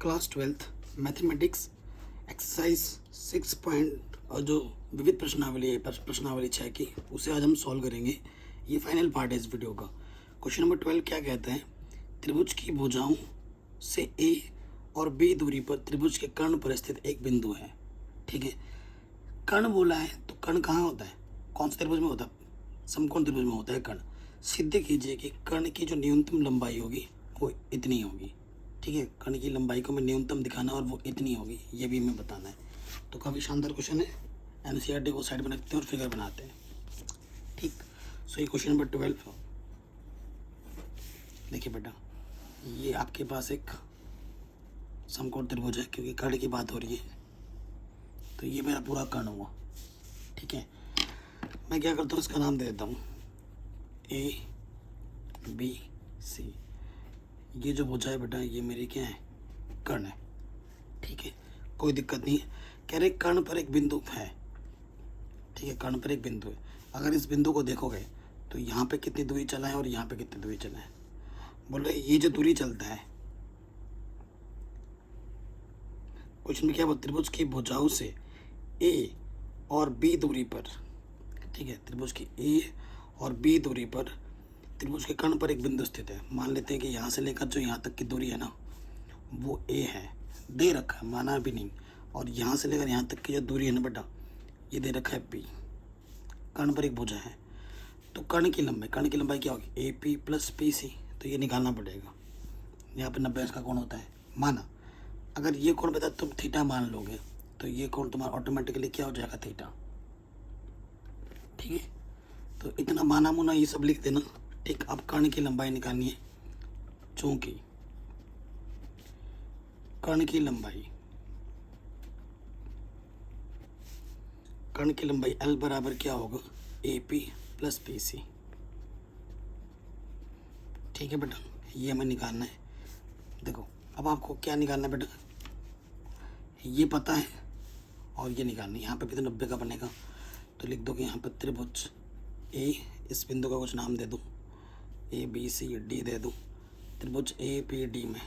Class 12th mathematics exercise 6 point और जो विविध प्रश्नावली है प्रश्नावली 6 की उसे आज हम सॉल्व करेंगे। ये फाइनल पार्ट है इस वीडियो का। क्वेश्चन नंबर 12 क्या कहता है, त्रिभुज की भुजाओं से ए और बी दूरी पर त्रिभुज के कर्ण पर स्थित एक बिंदु है। ठीक है, कर्ण बोला है तो कर्ण कहाँ होता है, कौन से त्रिभुज में होता है, समकोण त्रिभुज में होता है कर्ण। सिद्ध कीजिए कि कर्ण की जो न्यूनतम लंबाई होगी वो इतनी होगी। ठीक है, कर्ण की लंबाई को मैं न्यूनतम दिखाना और वो इतनी होगी, ये भी हमें बताना है। तो काफ़ी शानदार क्वेश्चन है। एनसीईआरटी को साइड में रखते हैं और फिगर बनाते हैं। ठीक, सो ये क्वेश्चन नंबर 12। देखिए बेटा, ये आपके पास एक समकोण त्रिभुज है क्योंकि कर्ण की बात हो रही है, तो ये मेरा पूरा कर्ण हुआ। ठीक है, मैं क्या करता हूँ, इसका नाम दे देता हूँ ए बी सी। ये जो भुजा है बेटा, ये मेरी क्या है, कर्ण है। ठीक है, कोई दिक्कत नहीं है। कह रहे कर्ण पर एक बिंदु है। ठीक है, कर्ण पर एक बिंदु है। अगर इस बिंदु को देखोगे तो यहाँ पे कितनी दूरी चला है और यहाँ पे कितनी दूरी चला है। बोल रहे ये जो दूरी चलता है, क्वेश्चन में क्या बोल, त्रिभुज की भुजाओं से ए और बी दूरी पर, ठीक है, त्रिभुज की ए और बी दूरी पर त्रिभुज के कर्ण पर एक बिंदु स्थित है। मान लेते हैं कि यहाँ से लेकर जो यहाँ तक की दूरी है ना, वो ए है, दे रखा है, माना भी नहीं। और यहाँ से लेकर यहाँ तक की जो दूरी है ना बेटा, ये दे रखा है बी। कर्ण पर एक भुजा है, तो कर्ण की लंबाई क्या होगी, A P plus P C. तो ये निकालना पड़ेगा। यहाँ पे 90 का कोण होता है, माना। अगर ये कोण बेटा तुम थीटा मान लोगे तो ये कोण तुम्हारा ऑटोमेटिकली क्या हो जाएगा, थीटा। ठीक है, तो इतना माना मुना ये सब लिख देना। ठीक, अब कर्ण की लंबाई निकालनी है, चूंकि कर्ण की लंबाई L बराबर क्या होगा, A P plus P C. ठीक है बेटा, ये हमें निकालना है। देखो, अब आपको क्या निकालना है बेटा, ये पता है और ये निकालना है। यहाँ पे भी तो 90 का बनेगा, तो लिख दो कि यहाँ पर त्रिभुज ए, इस बिंदु का कुछ नाम दे दो, ए बी सी डी दे दो, त्रिभुज ए पी डी में।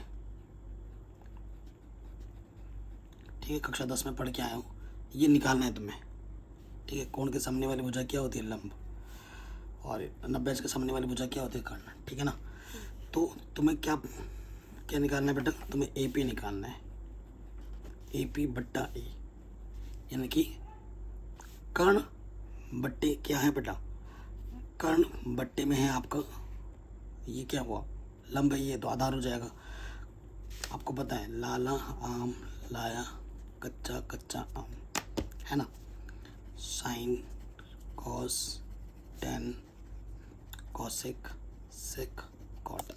ठीक है, कक्षा 10 में पढ़ के आया हूँ, ये निकालना है तुम्हें। ठीक है, कोण के सामने वाली भुजा क्या होती है, लंब, और 90 के सामने वाली भुजा क्या होती है, कर्ण। ठीक है ना, तो तुम्हें क्या क्या निकालना है बेटा, तुम्हें ए पी निकालना है, ए पी बट्टा ए, यानी कि कर्ण बट्टे क्या है बेटा, कर्ण बट्टे में है आपका, ये क्या हुआ, लंब है, ये तो आधार हो जाएगा। आपको पता है लाला आम लाया कच्चा कच्चा आम, है ना। Sine cos tan cosec sec cot.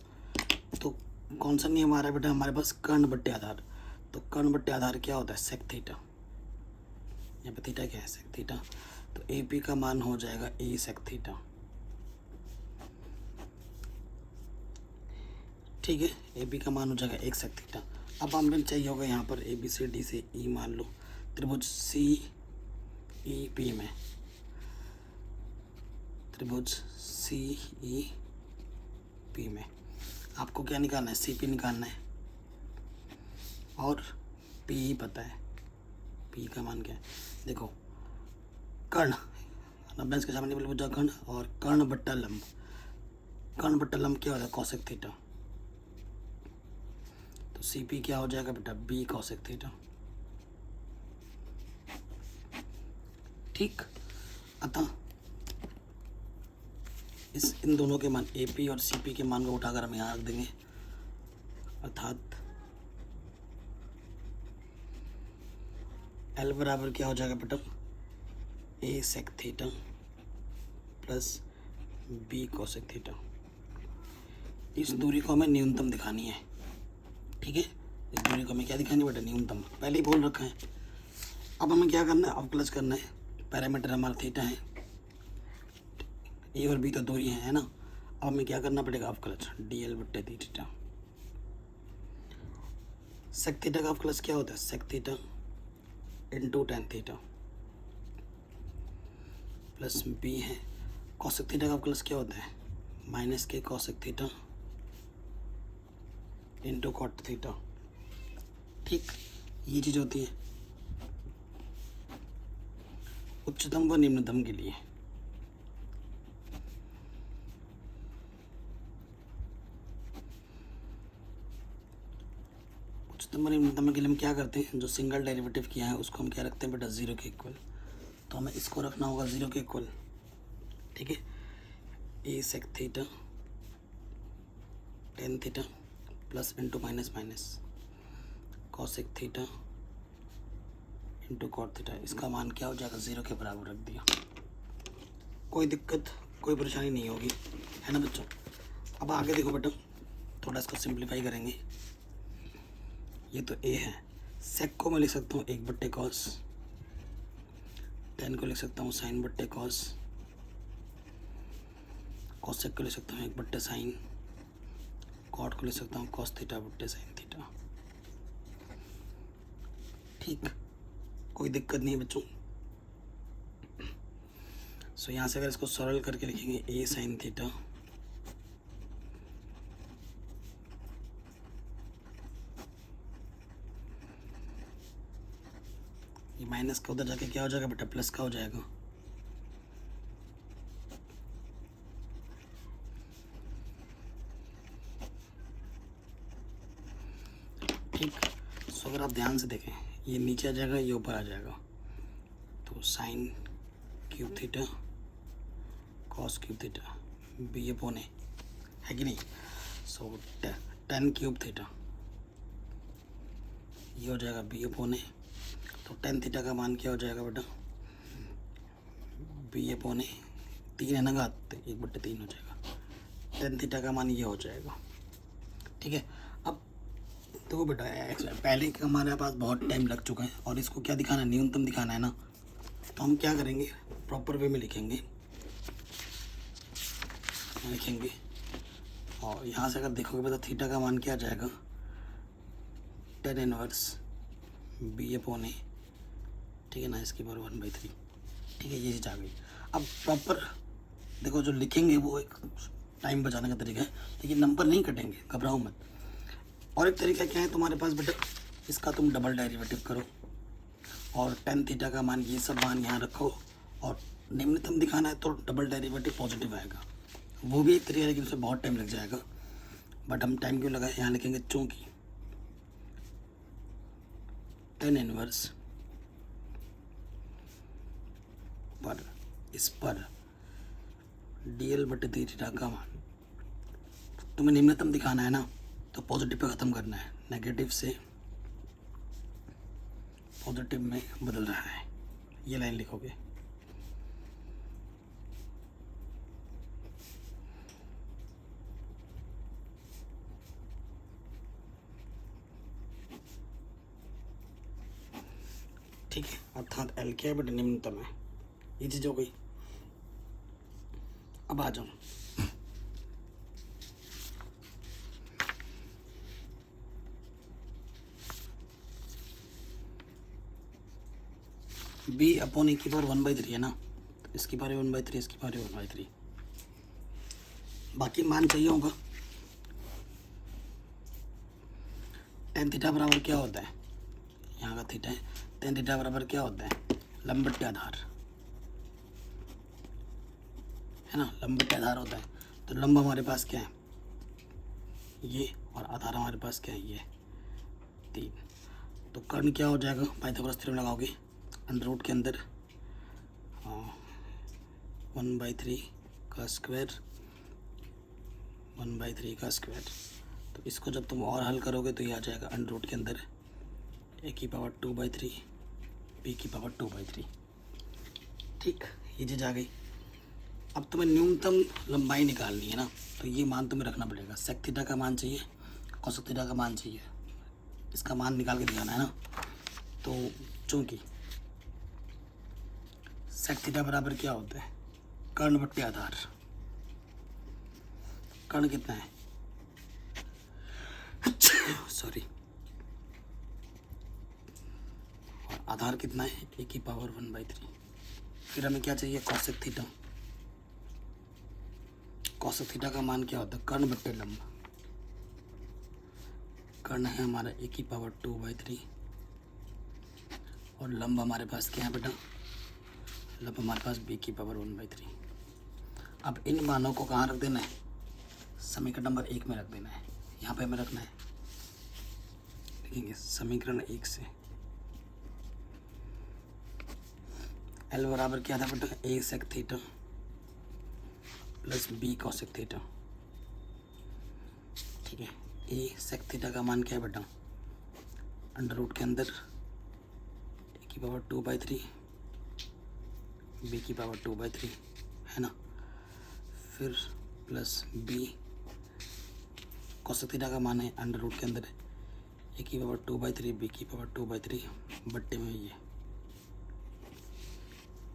तो कौन सा नियम आ रहा है बेटा हमारे पास, कर्ण बट्टे आधार। तो कर्ण बट्टे आधार क्या होता है, सेक थीटा। यहाँ पे थीटा क्या है, सेक थीटा। तो ए पी का मान हो जाएगा ए सेक थीटा। ठीक है, ए बी का मान हो जाएगा एक सेक थीटा। अब हमें चाहिए होगा यहाँ पर ए बी सी डी से ई मान लो, त्रिभुज सी ई पी में, त्रिभुज सी ई पी में आपको क्या निकालना है, सी पी निकालना है, और पी ही पता है, पी का मान क्या है। देखो, कर्ण 90 के सामने वाली भुजा कर्ण, और कर्ण बट्टा लंब, कर्ण बट्टा लंब क्या होता है, कॉसेक थीटा। तो सी पी क्या हो जाएगा बेटा, बी कॉसेक थीटा। ठीक, अतः इन दोनों के मान ए पी और सी पी के मान को उठाकर हम यहाँ रख देंगे, अर्थात एल बराबर क्या हो जाएगा बेटा, a sec theta plus b cosec theta. इस दूरी को हमें न्यूनतम दिखानी है। ठीक है, इस दूरी को हमें क्या दिखानी है बेटा, न्यूनतम, पहले ही बोल रखा है। अब हमें क्या करना है, अवकलज करना है। पैरामीटर हमारा थीटा है, ए और बी तो दूरी है ना। अब हमें क्या करना पड़ेगा, अवकलज डी एल बट्टे डी थीटा। सेक थीटा का अवकलज क्या होता है, sec theta into tan theta plus B है। कॉसेक थीटा का अवकलज क्या होता है, माइनस के cosec theta into cot theta. ठीक, ये चीज़ होती है उच्चतम व निम्नतम के लिए। उच्चतम व निम्नतम के लिए हम क्या करते हैं, जो सिंगल डेरिवेटिव किया है उसको हम क्या रखते हैं बेटा, ज़ीरो के इक्वल। तो हमें इसको रखना होगा ज़ीरो के इक्वल। ठीक है, a sec theta tan theta plus into minus minus cosec theta into cot theta, इसका मान क्या हो जाएगा, ज़ीरो के बराबर रख दिया। कोई दिक्कत कोई परेशानी नहीं होगी, है ना बच्चों। अब आगे देखो बेटा, थोड़ा इसको सिंप्लीफाई करेंगे। ये तो ए है, सेक को मैं लिख सकता हूँ एक बट्टे कॉस, टेन को लिख सकता हूँ साइन बट्टे कॉस, कॉसेक को लिख सकता हूँ एक बट्टे साइन, कॉट को लिख सकता हूँ कॉस थीटा बट्टे साइन थीटा। ठीक, कोई दिक्कत नहीं है बच्चों। सो यहाँ से अगर इसको सरल करके लिखेंगे ए साइन थीटा ये माइनस का उधर जाके क्या हो जाएगा बेटा, प्लस का हो जाएगा। ठीक, सो अगर आप ध्यान से देखें, ये नीचे आ जाएगा, ये ऊपर आ जाएगा। तो sine cube theta cos cube theta b upon a, है कि नहीं। सो टेन क्यूब थीटा ये हो जाएगा बी अपॉन ए। तो टेन थीटा का मान क्या हो जाएगा बेटा, बी अपॉन ए, तीन है ना घात, तो एक बट्टे तीन हो जाएगा। टेन थीटा का मान ये हो जाएगा। ठीक है, अब देखो बेटा, पहले का हमारे पास बहुत टाइम लग चुका है और इसको क्या दिखाना है, न्यूनतम दिखाना है ना। तो हम क्या करेंगे, प्रॉपर वे में लिखेंगे और यहाँ से अगर देखोगे बेटा, थीटा का मान क्या आ जाएगा, टेन इनवर्स बी अपॉन ए, ठीक है ना, इसकी पावर 1/3। ठीक है, ये चीज़ आ गई। अब प्रॉपर देखो, जो लिखेंगे वो एक टाइम बचाने का तरीका है, लेकिन नंबर नहीं कटेंगे, घबराओ मत। और एक तरीका क्या है तुम्हारे पास बेटा, इसका तुम डबल डेरिवेटिव करो और टेन थीटा का मान, ये सब मान यहाँ रखो, और निम्नतम दिखाना है तो डबल डेरिवेटिव पॉजिटिव आएगा। वो भी एक तरीका है, लेकिन उसमें बहुत टाइम लग जाएगा। बट हम टाइम क्यों लगाए, यहाँ लिखेंगे चूँकि टेन इनवर्स पर इस पर डीएल बटे थीटा का मान, तुम्हें निम्नतम दिखाना है ना, तो पॉजिटिव पे ख़त्म करना है, नेगेटिव से पॉजिटिव में बदल रहा है। ये लाइन लिखोगे। ठीक है, अर्थात एल क्या है बटे निम्नतम है, ये चीज़ हो गई। अब आ जाओ, बी अपॉन ए की पावर 1/3 है ना, तो इसकी पावर 1/3, इसकी पावर 1/3। बाकी मान चाहिए होगा। टेन थीटा बराबर क्या होता है, यहाँ का थीटा है, टेन थीटा बराबर क्या होता है, लंब बटे आधार, है ना, लंब बटे आधार होता है। तो लंब हमारे पास क्या है, ये, और आधार हमारे पास क्या है, ये 3। तो कर्ण क्या हो जाएगा, पाइथागोरस थ्योरम लगाओगे, अंडर रूट के अंदर 1/3 का स्क्वायर 1/3 का स्क्वायर। तो इसको जब तुम और हल करोगे तो ये आ जाएगा अंडर रूट के अंदर ए की पावर 2/3 बी की पावर 2/3। ठीक, ये चीज़ आ गई। अब तुम्हें न्यूनतम लंबाई निकालनी है ना, तो ये मान तुम्हें रखना पड़ेगा। सेक थीटा का मान चाहिए, कोसेक थीटा का मान चाहिए, इसका मान निकाल के दिखाना है ना। तो चूँकि सेक थीटा बराबर क्या होता है, कर्ण बट्टे आधार। कर्ण कितना है, सॉरी, और आधार कितना है, ए की पावर 1/3। फिर हमें क्या चाहिए, कोसेक थीटा। कोसेक थीटा का मान क्या होता है, कर्ण बट्टे लंब। कर्ण है हमारा ए की पावर 2/3 और लंब हमारे पास क्या है बेटा, लंब हमारे पास बी की पावर 1/3। अब इन मानों को कहाँ रख देना है, समीकरण नंबर 1 में रख देना है, यहाँ पे हमें रखना है। लिखेंगे समीकरण 1 से एल बराबर क्या था बेटा, a sec theta plus b cosec theta. ठीक है, ए सेक थीटा का मान क्या है बेटा, अंडर रूट के अंदर ए की पावर 2/3 बी की पावर 2/3 है ना, फिर प्लस बी कॉसेक थीटा का मान है अंडर रूट के अंदर ए की पावर 2/3 बी की पावर 2/3 बट्टे में ये।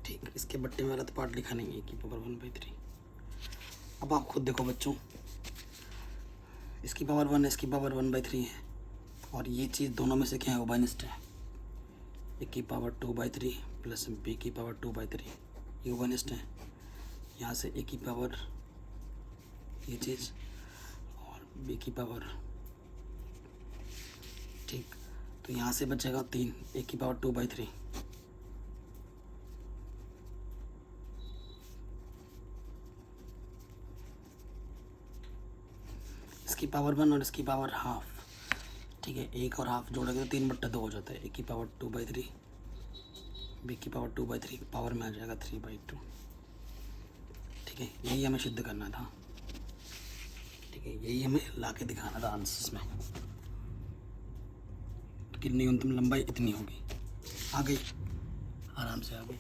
ठीक, इसके बट्टे में गलत पार्ट लिखा नहीं है, ए की पावर 1/3। अब आप खुद देखो बच्चों, इसकी पावर 1 इसकी पावर 1/3 है और ये चीज़ दोनों में से क्या है, ओबानिस्ट है। ए की पावर 2/3 प्लस बी की पावर 2/3 ये ओबानिस्ट है। यहाँ से ए की पावर ये चीज़ और बी की पावर, ठीक, तो यहाँ से बचेगा 3 ए की पावर 2/3। इसकी पावर 1 और इसकी पावर हाफ। ठीक है, 1 और हाफ जोड़ेंगे तो 3/2 हो जाता है। ए की पावर 2/3 बी की पावर 2/3 पावर में आ जाएगा 3/2। ठीक है, यही हमें सिद्ध करना था। ठीक है, यही हमें ला के दिखाना था आंसर्स में कि न्यूनतम लंबाई इतनी होगी। आ गई, आराम से आ गई।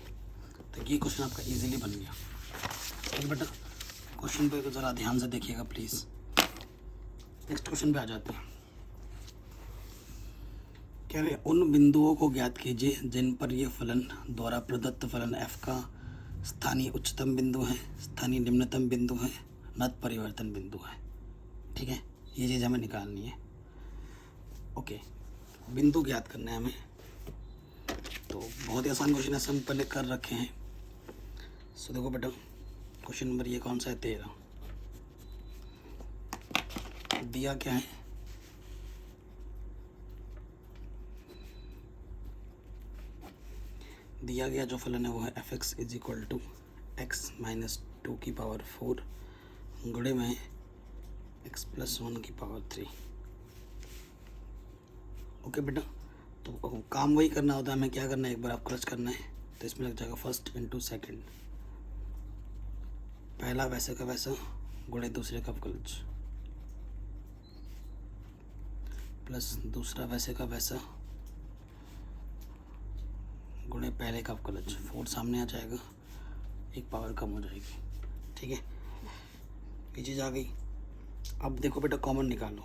तो ये क्वेश्चन आपका इजीली बन गया। ठीक बेटा, क्वेश्चन पे तो ज़रा ध्यान से देखिएगा प्लीज़। नेक्स्ट क्वेश्चन पे आ जाते हैं। कह रहे उन बिंदुओं को ज्ञात कीजिए जिन पर ये फलन द्वारा प्रदत्त फलन f का स्थानीय उच्चतम बिंदु है, स्थानीय निम्नतम बिंदु है, नत परिवर्तन बिंदु है। ठीक है, ये चीज़ हमें निकालनी है। ओके, बिंदु ज्ञात करना है हमें। तो बहुत ही आसान क्वेश्चन ऐसे हम पहले कर रखे हैं। सो देखो बेटा, क्वेश्चन नंबर ये कौन सा है, 13। दिया क्या है, दिया गया जो फलन है वो है f(x) = x - 2 की पावर 4 गुणे में x + 1 की पावर 3। ओके बेटा, तो काम वही करना होता है। हमें क्या करना है, एक बार आप क्रच करना है तो इसमें लग जाएगा फर्स्ट इंटू सेकेंड, पहला वैसे का वैसा गुणे दूसरे का अवकलज प्लस दूसरा वैसे का वैसा गुणे पहले का अवकलज। 4 सामने आ जाएगा, एक पावर कम हो जाएगी। ठीक है, ये चीज़ आ गई। अब देखो बेटा, कॉमन निकालो।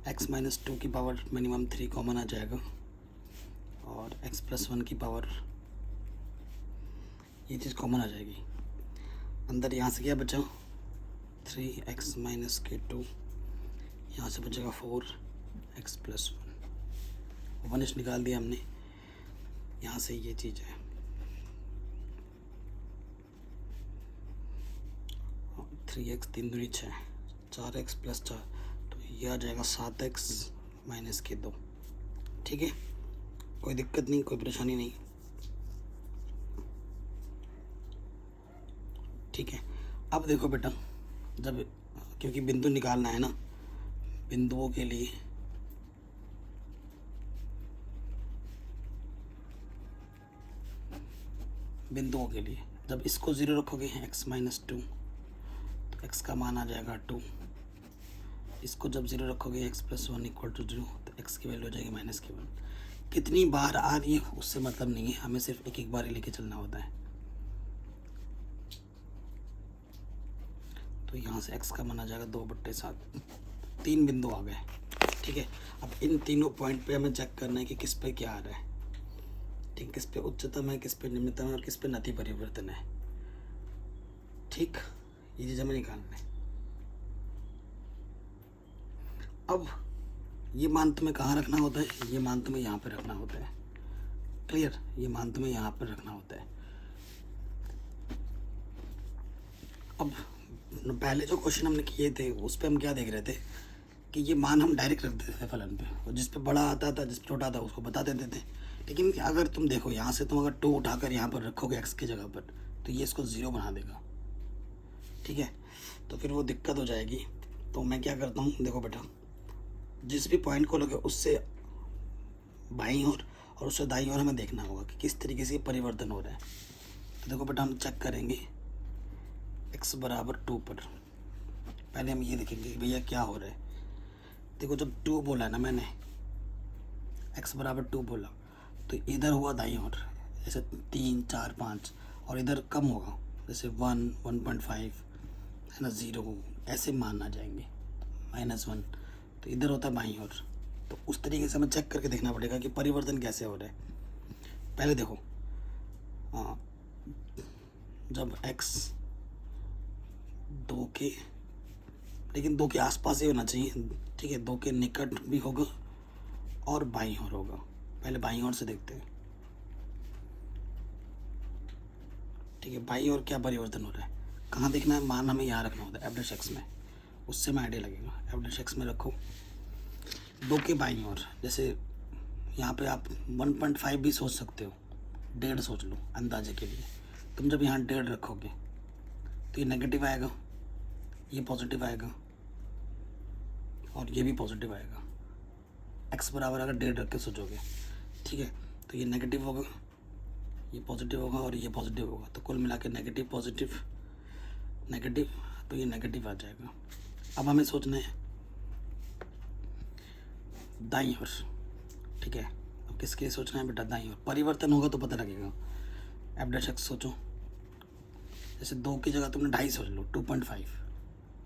x - 2 की पावर मिनिमम 3 कॉमन आ जाएगा और x + 1 की पावर ये चीज़ कॉमन आ जाएगी। अंदर यहाँ से क्या बचा, 3x - 2, यहाँ से बचेगा 4x + 1 1 निकाल दिया हमने। यहाँ से ये चीज़ है 3x 3 दूनी 6, 4x + 4, तो ये आ जाएगा 7x - 2। ठीक है, कोई दिक्कत नहीं, कोई परेशानी नहीं। ठीक है, अब देखो बेटा, जब क्योंकि बिंदु निकालना है ना, बिंदुओं के लिए जब इसको 0 रखोगे x - 2 तो x का मान आ जाएगा 2। इसको जब 0 रखोगे x + 1 = 0 तो x की वैल्यू हो जाएगी -1। कितनी बार आ रही है उससे मतलब नहीं है, हमें सिर्फ एक बार ही लेके चलना होता है। तो यहाँ से x का मान आ जाएगा 2/7। 3 बिंदु आ गए। ठीक है, अब इन तीनों पॉइंट पे हमें चेक करना है कि किस पे क्या आ रहा है। ठीक, किस पे उच्चतम है, किस पे निम्नतम है और किस पे नति परिवर्तन है। ठीक, ये चीज़ हमें निकालना है। अब ये मान तुम्हें कहाँ रखना होता है, ये मान तुम्हें यहाँ पे रखना होता है। क्लियर, ये मान तुम्हें यहाँ पर रखना होता है। अब पहले जो क्वेश्चन हमने किए थे उस पर हम क्या देख रहे थे कि ये मान हम डायरेक्ट रख देते थे फलन पे, और जिस पे बड़ा आता था जिस पे छोटा आता उसको बता देते थे। लेकिन अगर तुम देखो यहाँ से तुम अगर 2 उठाकर यहाँ पर रखोगे x की जगह पर, तो ये इसको 0 बना देगा, ठीक है। तो फिर वो दिक्कत हो जाएगी। तो मैं क्या करता हूँ, देखो बेटा, जिस भी पॉइंट को लोगे उससे बाईं ओर और उससे दाईं ओर हमें देखना होगा कि किस तरीके से परिवर्तन हो रहा है। तो देखो बेटा, हम चेक करेंगे x बराबर 2 पर। पहले हम ये देखेंगे भैया क्या हो रहा है। देखो जब 2 बोला है ना मैंने, x बराबर 2 बोला, तो इधर हुआ दाईं ओर, जैसे 3 4 5, और इधर कम होगा जैसे 1 1.5 है ना, 0, ऐसे मान आ जाएंगे, -1, तो इधर होता है बाईं ओर। तो उस तरीके से हमें चेक करके देखना पड़ेगा कि परिवर्तन कैसे हो रहा है। पहले देखो, जब x 2 के, लेकिन 2 के आसपास ही होना चाहिए, ठीक है, 2 के निकट भी होगा और बाईं ओर होगा। पहले बाईं ओर से देखते हैं, ठीक है, बाईं ओर क्या परिवर्तन हो रहा है, कहाँ देखना है, मान हमें यहाँ रखना होता है f' में, उससे मैं आइडिया लगेगा। f' में रखो 2 के बाईं ओर, जैसे यहाँ पे आप 1.5 भी सोच सकते हो, 1.5 सोच लो अंदाजे के लिए। तुम जब यहाँ 1.5 रखोगे तो ये नेगेटिव आएगा, ये पॉजिटिव आएगा और ये भी पॉजिटिव आएगा। x बराबर अगर 1.5 रख के सोचोगे, ठीक है, तो ये नेगेटिव होगा, ये पॉजिटिव होगा और ये पॉजिटिव होगा, तो कुल मिला के नेगेटिव पॉजिटिव नेगेटिव, तो ये नेगेटिव आ जाएगा। अब हमें सोचना है दाईं ओर, ठीक है। अब किसके लिए सोचना है बेटा, दाईं ओर। परिवर्तन होगा तो पता लगेगा। f' सोचो, जैसे 2 की जगह तुमने 2.5 सोच लो, 2.5,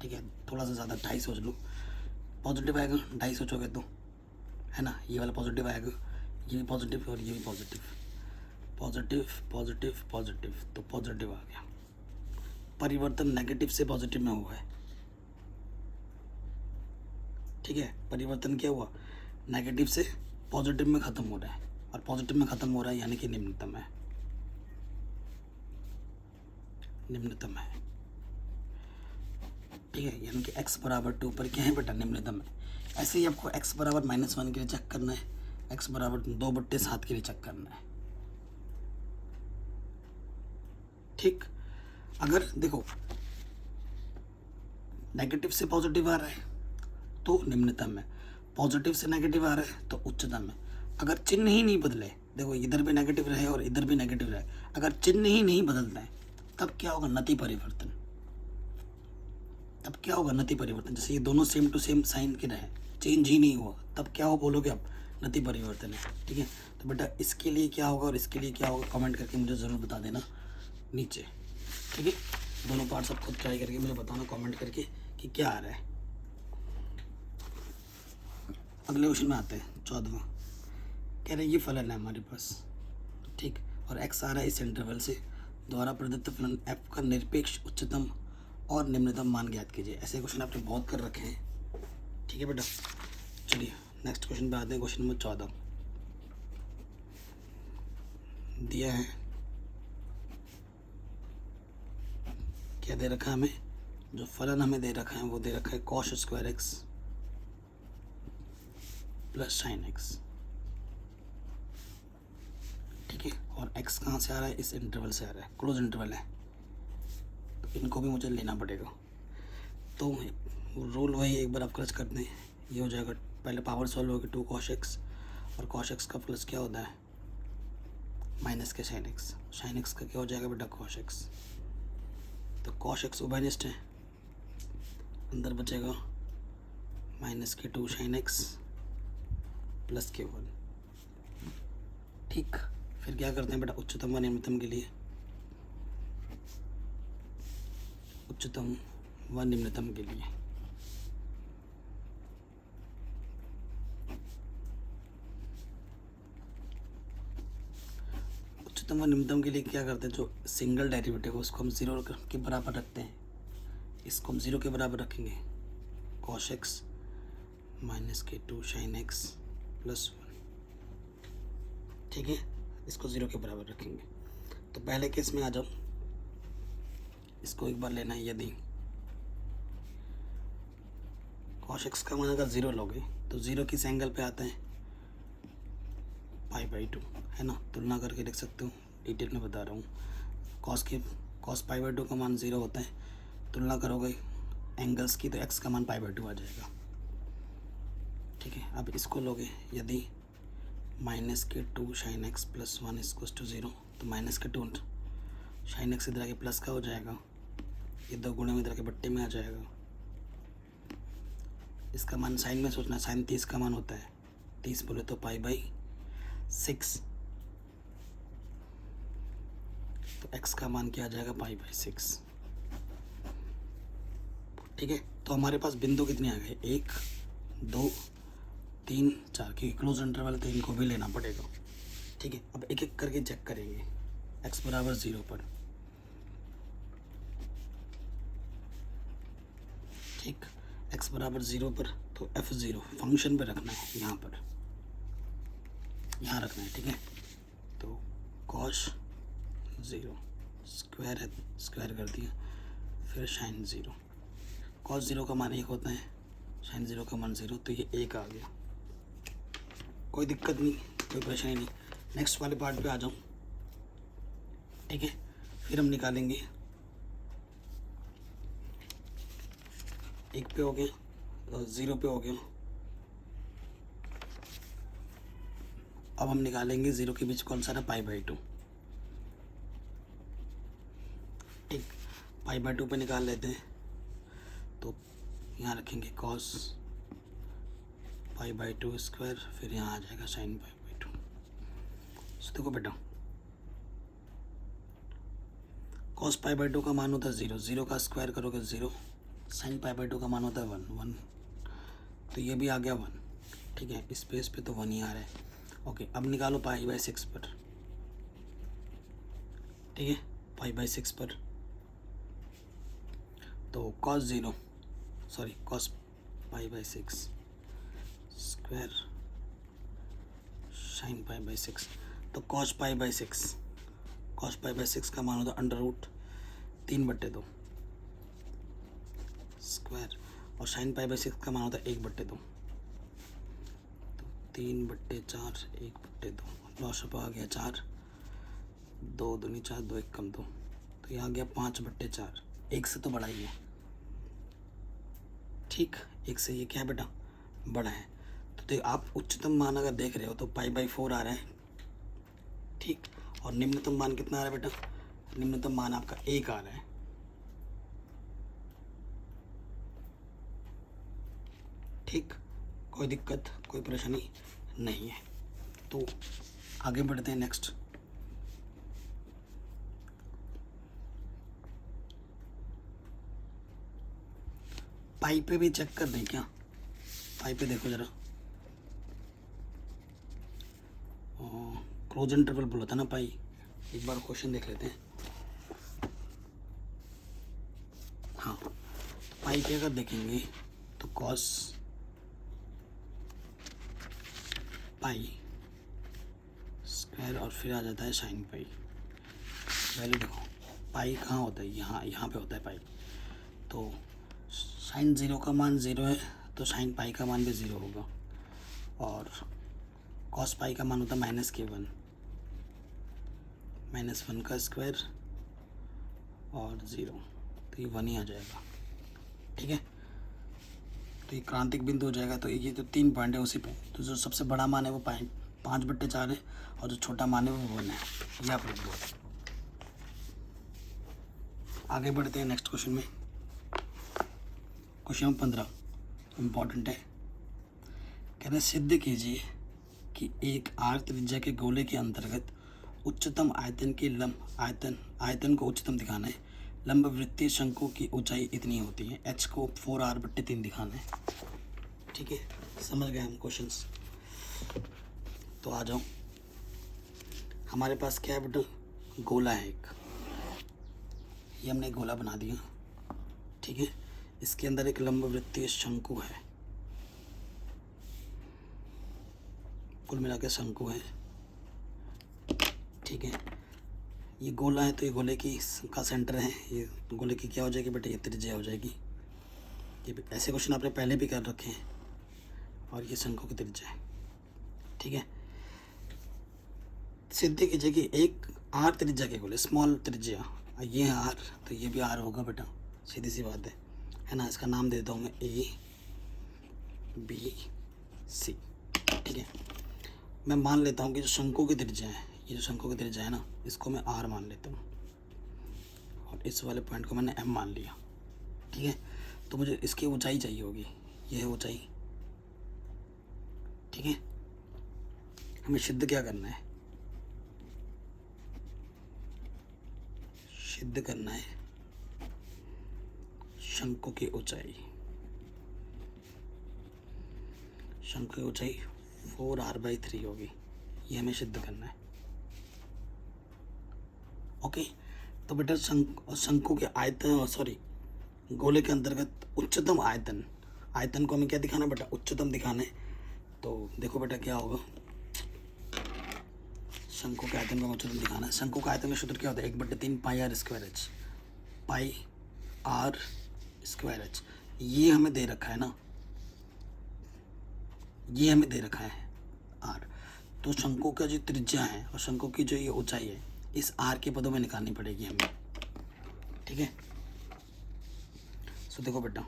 ठीक है, थोड़ा सा ज़्यादा 2.5 सोच लो, पॉजिटिव आएगा। 2.5 सोचोगे तो, है ना, ये वाला पॉजिटिव आएगा, ये भी पॉजिटिव और ये भी पॉजिटिव, पॉजिटिव पॉजिटिव पॉजिटिव, तो पॉजिटिव आ गया। परिवर्तन नेगेटिव से पॉजिटिव में हुआ है, ठीक है। परिवर्तन क्या हुआ, नेगेटिव से पॉजिटिव में ख़त्म हो रहा है, और पॉजिटिव में ख़त्म हो रहा है यानी कि निम्नतम है, निम्नतम है, ठीक है। यानी कि x बराबर 2 पर क्या है बेटा, निम्नतम है। ऐसे ही आपको x बराबर -1 के लिए चेक करना है, x बराबर 2/7 के लिए चेक करना है, ठीक। अगर देखो नेगेटिव से पॉजिटिव आ रहा है तो निम्नतम है, पॉजिटिव से नेगेटिव आ रहा है तो उच्चतम है। अगर चिन्ह ही नहीं बदले, देखो इधर भी नेगेटिव रहे और इधर भी नेगेटिव रहे, अगर चिन्ह ही नहीं बदलता है तब क्या होगा, नति परिवर्तन। तब क्या होगा, नति परिवर्तन। जैसे ये दोनों सेम टू सेम साइन के रहे, चेंज ही नहीं हुआ, तब क्या हो बोलोगे आप, नति परिवर्तन है, ठीक है। तो बेटा इसके लिए क्या होगा और इसके लिए क्या होगा, कमेंट करके मुझे ज़रूर बता देना नीचे, ठीक है। दोनों पार्ट्स आप खुद ट्राई करके मुझे बताना कमेंट करके कि क्या आ रहा है। अगले क्वेश्चन में आते हैं, 14वां। कह रहे ये फलन है हमारे पास, ठीक, और x आ रहा है इस इंटरवल से, द्वारा प्रदत्त फलन f का निरपेक्ष उच्चतम और निम्नतम मान ज्ञात कीजिए। ऐसे क्वेश्चन आपने बहुत कर रखे हैं, ठीक है बेटा। चलिए नेक्स्ट क्वेश्चन पे आते हैं। क्वेश्चन नंबर 14 दिया है, क्या दे रखा है हमें, जो फलन हमें दे रखा है वो दे रखा है cos² x plus sin x, ठीक है। और x कहाँ से आ रहा है, इस इंटरवल से आ रहा है, क्लोज इंटरवल है, तो इनको भी मुझे लेना पड़ेगा। तो रूल वही एक बार आप क्रच करते हैं, ये हो जाएगा, पहले पावर सॉल्व होगी 2 cos x, और cos x का प्लस क्या होता है, माइनस के sin x, sin x का क्या हो जाएगा बेटा, cos x। तो cos x उभयनिष्ठ है, अंदर बचेगा माइनस के 2 sin x प्लस के 1, ठीक। फिर क्या करते हैं बेटा, उच्चतम व निम्नतम के लिए, उच्चतम व निम्नतम के लिए उच्चतम व निम्नतम के लिए क्या करते हैं, जो सिंगल डेरिवेटिव है उसको हम 0 के बराबर रखते हैं, इसको हम 0 के बराबर रखेंगे, cos x माइनस के 2 sin x प्लस 1, ठीक है, इसको 0 के बराबर रखेंगे। तो पहले केस में आ जाओ, इसको एक बार लेना है, यदि कॉस एक्स का मान अगर 0 लोगे तो 0 किस एंगल पे आता है, π/2 है ना, तुलना करके देख सकते हो, डिटेल में बता रहा हूँ। कॉस π/2 का मान 0 होता है, तुलना करोगे एंगल्स की तो x का मान π/2 आ जाएगा। ठीक है, अब इसको लोगे, यदि -2 sin x + 1 = 0 तो -2 sin x इधर आके प्लस का हो जाएगा, ये 2 गुणे में इधर के बट्टे में आ जाएगा। इसका मान साइन में सोचना, साइन 30 का मान होता है, 30 बोले तो π/6, तो x का मान क्या आ जाएगा, π/6। ठीक है, तो हमारे पास बिंदु कितने आ गए, 1 2 3 4, क्योंकि क्लोज इंटरवल तो इनको भी लेना पड़ेगा। ठीक है, अब एक एक करके चेक करेंगे। x = 0 पर, ठीक, x = 0 पर तो f0 फंक्शन पे रखना है, यहाँ पर यहाँ रखना है। ठीक है, तो cos 0 स्क्वायर है, स्क्वायर कर दिया, फिर sin 0, cos 0 का मान 1 होता है, sin 0 का मान 0, तो ये 1 आ गया। कोई दिक्कत नहीं, कोई परेशानी नहीं। नेक्स्ट वाले पार्ट पे आ जाऊँ। ठीक है, फिर हम निकालेंगे, 1 पे हो गया, 0 पे हो गया। अब हम निकालेंगे 0 के बीच कौन सा था, π/2। ठीक, π/2 पे निकाल लेते हैं, तो यहाँ रखेंगे cos π/2 स्क्वायर, फिर यहाँ आ जाएगा sin π/2। देखो बेटा, cos π/2 का मान होता है 0, 0 का स्क्वायर करोगे 0, sin π/2 का मान होता है 1, तो ये भी आ गया 1। ठीक है, इस पेज पे तो 1 ही आ रहा है। ओके, अब निकालो π/6 पर। ठीक है, π/6 पर तो cos π/6 स्क्वायर sin π/6, तो cos π/6 का मान होता है √3/2 स्क्वायर, और sin π/6 का मान होता है 1/2, तो 3/4 1/2, लॉसअप आ गया 4, 2 दूनी 4, 2 1 कम 2, तो ये आ गया 5/4, 1 से तो बड़ा ही है। ठीक, 1 से ये क्या है बेटा, बड़ा है। तो देख, आप उच्चतम मान अगर देख रहे हो तो π/4 आ रहा है। ठीक, और निम्नतम मान कितना आ रहा है बेटा, निम्नतम मान आपका 1 आ रहा है। ठीक, कोई दिक्कत कोई परेशानी नहीं है। तो आगे बढ़ते हैं नेक्स्ट। पाई पे भी चेक कर दें क्या, पाई पे देखो जरा, क्लोज इंटरवल बोला था ना पाई, एक बार क्वेश्चन देख लेते हैं। हाँ, तो पाई पे अगर देखेंगे तो cos पाई स्क्वायर और फिर आ जाता है sin पाई। वैल्यू देखो, पाई कहाँ होता है, यहाँ पे होता है पाई। तो sin 0 का मान 0 है, तो sin पाई का मान भी 0 होगा, और cos पाई का मान होता है -k1, -1 का स्क्वायर और 0, तो ये 1 ही आ जाएगा। ठीक है, तो ये क्रांतिक बिंदु हो जाएगा। तो ये तो 3 पॉइंट है उसी पे, तो जो सबसे बड़ा मान है वो 5/4 है, और जो छोटा मान है वो 1 है। ये आप लिख दो। आगे बढ़ते हैं नेक्स्ट क्वेश्चन में। क्वेश्चन 15 इम्पॉर्टेंट है। कह रहे सिद्ध कीजिए कि एक आर्क त्रिज्या के गोले के अंतर्गत उच्चतम आयतन को उच्चतम दिखाना है, लंब वृत्तीय शंकु की ऊंचाई इतनी होती है, h को 4r/3 दिखाना है। ठीक है, समझ गए हम क्वेश्चंस। तो आ जाओ, हमारे पास क्या है बेटा, गोला है एक, ये हमने गोला बना दिया। ठीक है, इसके अंदर एक लंब वृत्तीय शंकु है, कुल मिला के शंकु है। ठीक है, ये गोला है, तो ये गोले की का सेंटर है, ये गोले की क्या हो जाएगी बेटा, ये त्रिज्या हो जाएगी। ये भी ऐसे क्वेश्चन आपने पहले भी कर रखे हैं। और ये शंकु की त्रिज्या है, ठीक है। सिद्ध कीजिए कि एक आर त्रिज्या के बोले, स्मॉल त्रिज्या, ये है आर, तो ये भी आर होगा बेटा, सीधी सी बात है ना। इसका नाम दे देता हूँ मैं ए बी सी, ठीक है। मैं मान लेता हूँ कि जो शंकु की त्रिज्या है, ये जो शंकु की त्रिज्या है ना, इसको मैं आर मान लेता हूँ और इस वाले पॉइंट को मैंने एम मान लिया, ठीक है। तो मुझे इसकी ऊंचाई चाहिए होगी, ये है ऊंचाई, ठीक है। हमें सिद्ध क्या करना है, सिद्ध करना है शंकु की ऊंचाई। शंकु की ऊंचाई 4r/3 होगी, ये हमें सिद्ध करना है। ओके, तो बेटा शंकु के आयतन, सॉरी गोले के अंतर्गत उच्चतम आयतन, आयतन को हमें क्या दिखाना है बेटा, उच्चतम दिखाना है। तो देखो बेटा क्या होगा, शंकु के आयतन को हमें उच्चतम दिखाना है। शंकु का आयतन का सूत्र क्या होता है, 1/3 πr²h, πr²h। ये हमें दे रखा है ना, ये हमें दे रखा है आर। तो शंकु का जो त्रिज्या है और शंकु की जो ये ऊंचाई है, इस आर के पदों में निकालनी पड़ेगी हमें, ठीक है। सो देखो बेटा,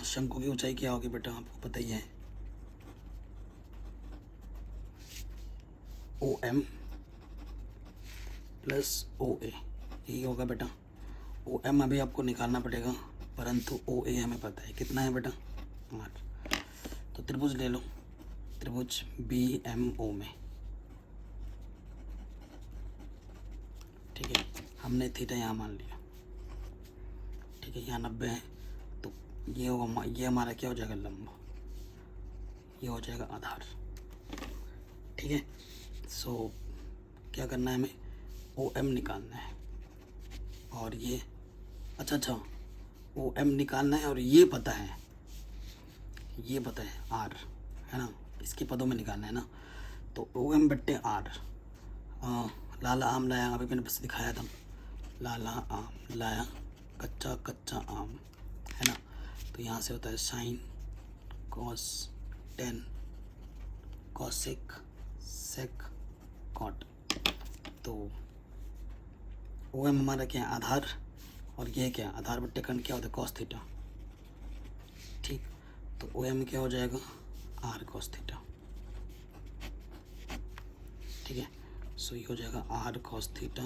शंकु की ऊंचाई क्या होगी बेटा, आपको पता ही है, OM + OA, यही होगा बेटा। OM अभी आपको निकालना पड़ेगा, परंतु OA हमें पता है कितना है बेटा, 8। तो त्रिभुज ले लो, त्रिभुज BMO में, ठीक है। हमने थीटा यहाँ मान लिया, ठीक है, यहाँ 90 है, तो ये होगा, ये हमारा क्या हो जाएगा, लंब, ये हो जाएगा आधार, ठीक है। सो क्या करना है हमें, OM निकालना है और ये, अच्छा OM निकालना है और ये पता है, ये पता है R, है ना, इसके पदों में निकालना है ना। तो OM/R, लाला आम लाया, अभी मैंने बस दिखाया था, लाला आम लाया कच्चा आम, है ना। तो यहाँ से होता है sine cos tan cosec sec cot. तो OM हमारा क्या है, आधार, और ये क्या है, आधार/खंड क्या होता है, कॉस थीटा, ठीक। तो OM क्या हो जाएगा, R cos थीटा, ठीक है। सो ये हो जाएगा R cos थीटा +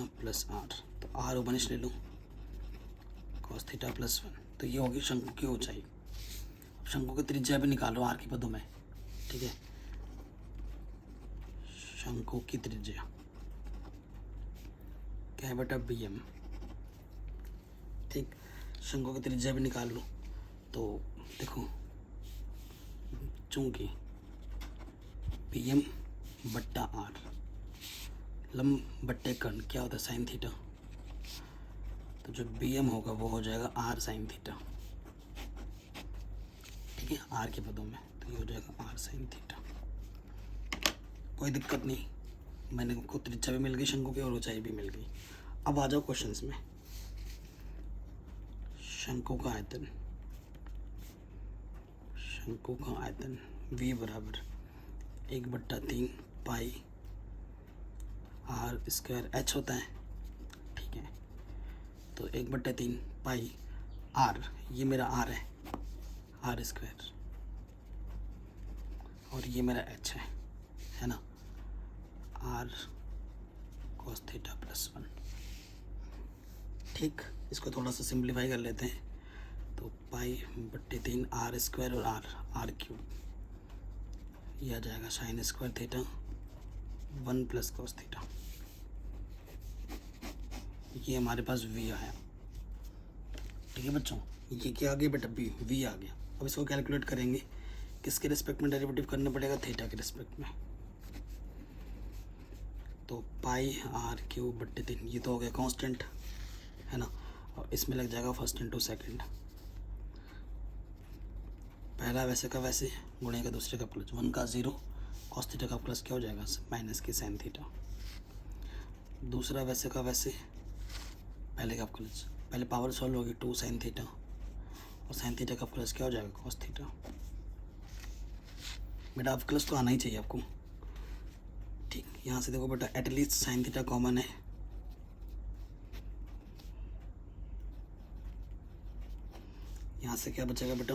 R, तो R उपनिश ले लो, cos थीटा + 1, तो ये होगी शंकु की ऊंचाई। शंकु की त्रिज्या भी निकालो R के पदों में, ठीक है। शंकु की त्रिज्या क्या है बेटा, BM, ठीक। शंकु की त्रिज्या भी निकाल लो, तो देखो, चूंकि BM/R लंब/खंड क्या होता है, साइन थीटा, तो जो BM होगा वो हो जाएगा R साइन थीटा, ठीक है, R के पदों में, तो ये हो जाएगा R साइन थीटा। कोई दिक्कत नहीं, मैंने को त्रिज्या भी मिल गई शंकु की और ऊंचाई भी मिल गई। अब आ जाओ क्वेश्चंस में। शंकु का आयतन, शंकु का आयतन V = 1/3 πr² होता है, ठीक है। तो 1/3 πr, ये मेरा R है, r², और ये मेरा h है ना, R cos थीटा + 1, ठीक। इसको थोड़ा सा सिंप्लीफाई कर लेते हैं, तो π/3 r² और r3, ये आ जाएगा sin² थीटा 1 + cos थीटा, ये हमारे पास V आया, ठीक है बच्चों। ये क्या आ गया बेटा, V आ गया। अब इसको कैलकुलेट करेंगे, किसके रिस्पेक्ट में डेरिवेटिव करना पड़ेगा, थीटा के रिस्पेक्ट में। तो πr³/3, ये तो हो गया कांस्टेंट, है ना, और इसमें लग जाएगा फर्स्ट इंटू सेकंड, पहला वैसे का वैसे गुणे का दूसरे का प्लस, 1 का 0, cos थीटा का प्लस क्या हो जाएगा, माइनस की sin थीटा, दूसरा वैसे का वैसे, पहले का प्लस, पहले पावर सॉल्व होगी 2 sin थीटा और साइन थीटा का प्लस क्या हो जाएगा, कॉस थीटा। बेटा अब प्लस तो आना ही चाहिए आपको। ठीक, यहाँ से देखो बेटा एटलीस्ट साइन थीटा कॉमन है, यहाँ से क्या बचेगा बेटा,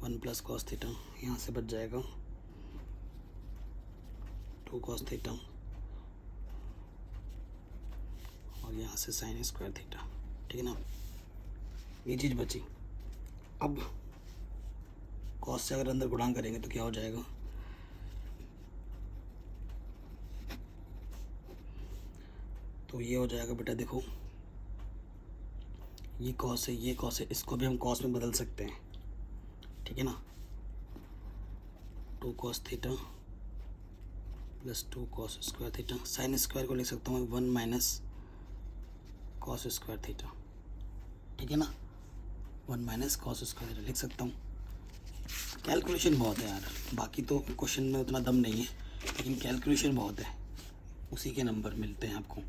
1 प्लस कॉस थीटा, यहाँ से बच जाएगा 2 कॉस थीटा, और यहाँ से साइन स्क्वायर थीटा। ठीक है ना, ये चीज़ बची। अब कॉस से अगर अंदर गुणा करेंगे तो क्या हो जाएगा, तो ये हो जाएगा बेटा, देखो ये कॉस है, ये कॉस है, इसको भी हम कॉस में बदल सकते हैं। ठीक है ना, 2 cos theta plus 2 cos square theta. Sine square को लिख सकता हूँ 1 माइनस कॉस स्क्वायर थीटा। ठीक है ना, 1 माइनस कॉस स्क्वायर थीटा लिख सकता हूँ। कैलकुलेशन बहुत है यार, बाकी तो क्वेश्चन में उतना दम नहीं है, लेकिन कैलकुलेशन बहुत है, उसी के नंबर मिलते हैं आपको।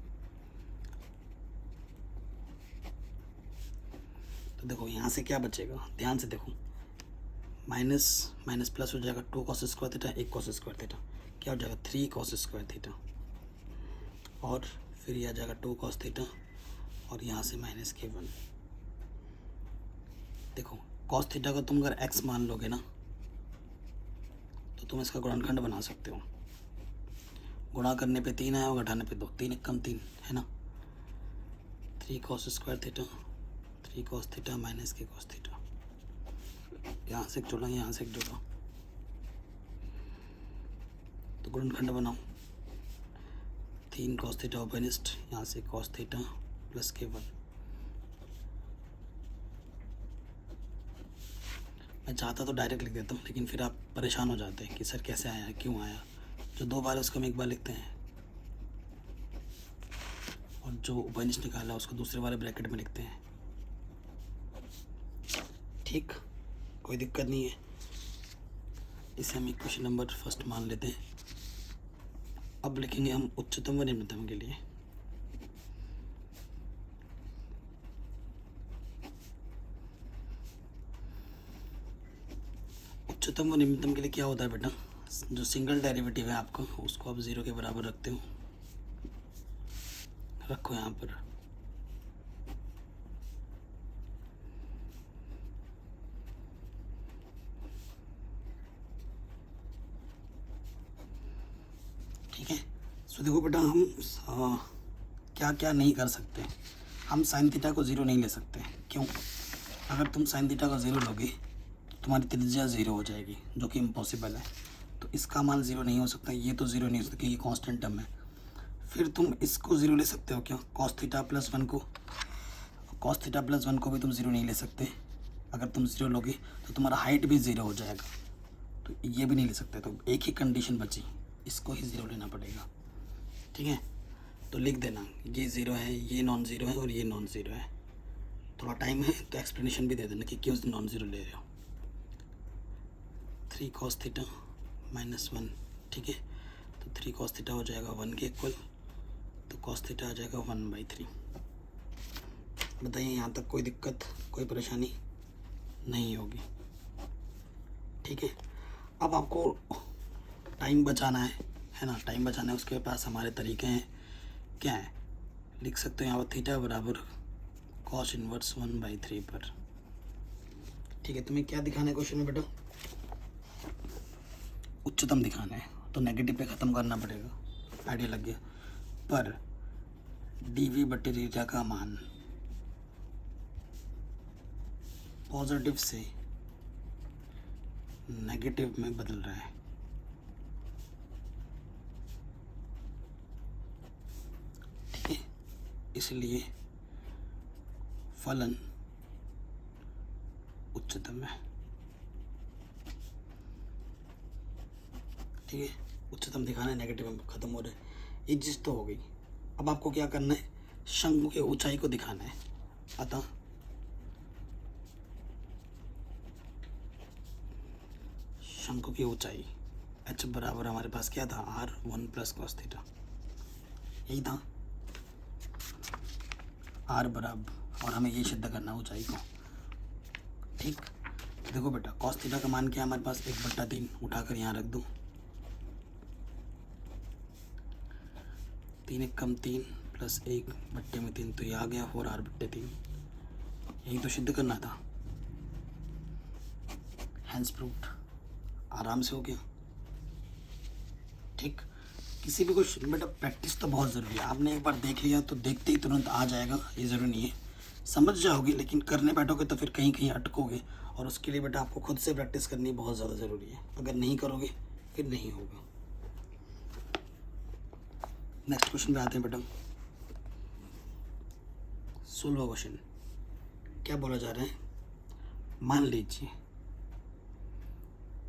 तो देखो यहाँ से क्या बचेगा, ध्यान से देखो, माइनस माइनस प्लस हो जाएगा, 2 cos square theta, 1 cos square theta, क्या हो जाएगा 3 कॉस स्क्वायर थीटा, और फिर यह आ जाएगा 2 कॉस थीटा, और यहाँ से माइनस के 1। देखो कॉस थीटा को तुम अगर x मान लोगे ना तो तुम इसका गुणनखंड बना सकते हो। गुणा करने पे 3 आया और घटाने पे 2, 3 एक कम 3 है ना, 3 cos square theta, 3 cos theta minus के कॉस थीटा, यहाँ से एक जोड़ा, यहाँ से एक जोड़ा, तो गुणनखंड बनाओ, 3 कॉस थीटा ओपनिस्ट, यहाँ से कॉस थीटा प्लस के 1। मैं चाहता तो डायरेक्ट लिख देता हूँ, लेकिन फिर आप परेशान हो जाते हैं कि सर कैसे आया, क्यों आया। जो 2 बार है उसको हम 1 बार लिखते हैं, और जो ओपनिस्ट निकाला उसको दूसरे वाले ब्रैकेट में लिखते हैं। ठीक, कोई दिक्कत नहीं है। इसे हम इक्वेशन नंबर फर्स्ट मान लेते हैं। अब लिखेंगे हम उच्चतम व निम्नतम के लिए। उच्चतम व निम्नतम के लिए क्या होता है बेटा, जो सिंगल डेरिवेटिव है आपका उसको आप 0 के बराबर रखते हो, रखो यहाँ पर। ठीक है, सो देखो बेटा हम क्या क्या नहीं कर सकते। हम साइन थीटा को 0 नहीं ले सकते। क्यों? अगर तुम साइन थीटा का 0 लोगे तो तुम्हारी त्रिज्या 0 हो जाएगी, जो कि इम्पॉसिबल है। तो इसका मान 0 नहीं हो सकता, ये तो 0 नहीं हो सकता, ये कांस्टेंट टर्म है। फिर तुम इसको 0 ले सकते हो क्या, कॉस थीटा प्लस 1 को, कॉस थीटा प्लस 1 को भी तुम 0 नहीं ले सकते। अगर तुम 0 लोगे तो तुम्हारा हाइट भी 0 हो जाएगा, तो ये भी नहीं ले सकते। तो एक ही कंडीशन बची, इसको ही 0 लेना पड़ेगा। ठीक है, तो लिख देना ये 0 है, ये नॉन ज़ीरो है और ये नॉन ज़ीरो है। थोड़ा टाइम है तो एक्सप्लेनेशन भी दे देना कि क्यों नॉन ज़ीरो ले रहे हो। 3 कॉस थीटा माइनस 1, ठीक है, तो 3 कॉस थीटा हो जाएगा 1 के इक्वल, तो कॉस थीटा आ जाएगा 1/3। बताइए यहाँ तक कोई दिक्कत, कोई परेशानी नहीं होगी। ठीक है, अब आपको टाइम बचाना है ना, टाइम बचाना है, उसके पास हमारे तरीके हैं। क्या है, लिख सकते हो यहाँ पर थीटा बराबर कॉस इनवर्स 1/3 पर। ठीक है, तुम्हें क्या दिखाना है क्वेश्चन में बेटा, उच्चतम दिखाना है, तो नेगेटिव पे ख़त्म करना पड़ेगा, आइडिया लग गया। पर dv/थीटा का मान पॉजिटिव से नेगेटिव में बदल रहा है। ठीक है, इसलिए फलन उच्चतम है। ठीक है, उच्चतम दिखाना है, नेगेटिव में ख़त्म हो रहा है, ये चीज़ तो हो गई। अब आपको क्या करना है, शंकु के ऊंचाई को दिखाना है। अतः शंकु की ऊंचाई h बराबर हमारे पास क्या था, r 1 प्लस कॉस थीटा, यही था। आर बराबर, और हमें ये सिद्ध करना ऊंचाई को। ठीक, देखो बेटा कॉस थीटा का मान क्या है हमारे पास, 1/3 उठाकर यहाँ रख दो, 3 एक कम 3 प्लस 1/3, तो ये आ गया 4r/3। यही तो सिद्ध करना था, हैंस प्रूव्ड, आराम से हो गया। ठीक, किसी भी क्वेश्चन बेटा प्रैक्टिस तो बहुत ज़रूरी है। आपने एक बार देख लिया तो देखते ही तुरंत आ जाएगा ये ज़रूरी नहीं है, समझ जाओगे, लेकिन करने बैठोगे तो फिर कहीं कहीं अटकोगे, और उसके लिए बेटा आपको खुद से प्रैक्टिस करनी बहुत ज़्यादा ज़रूरी है। अगर नहीं करोगे फिर नहीं होगा। नेक्स्ट क्वेश्चन पे आते हैं बेटा। 16वां क्वेश्चन क्या बोला जा रहा है, मान लीजिए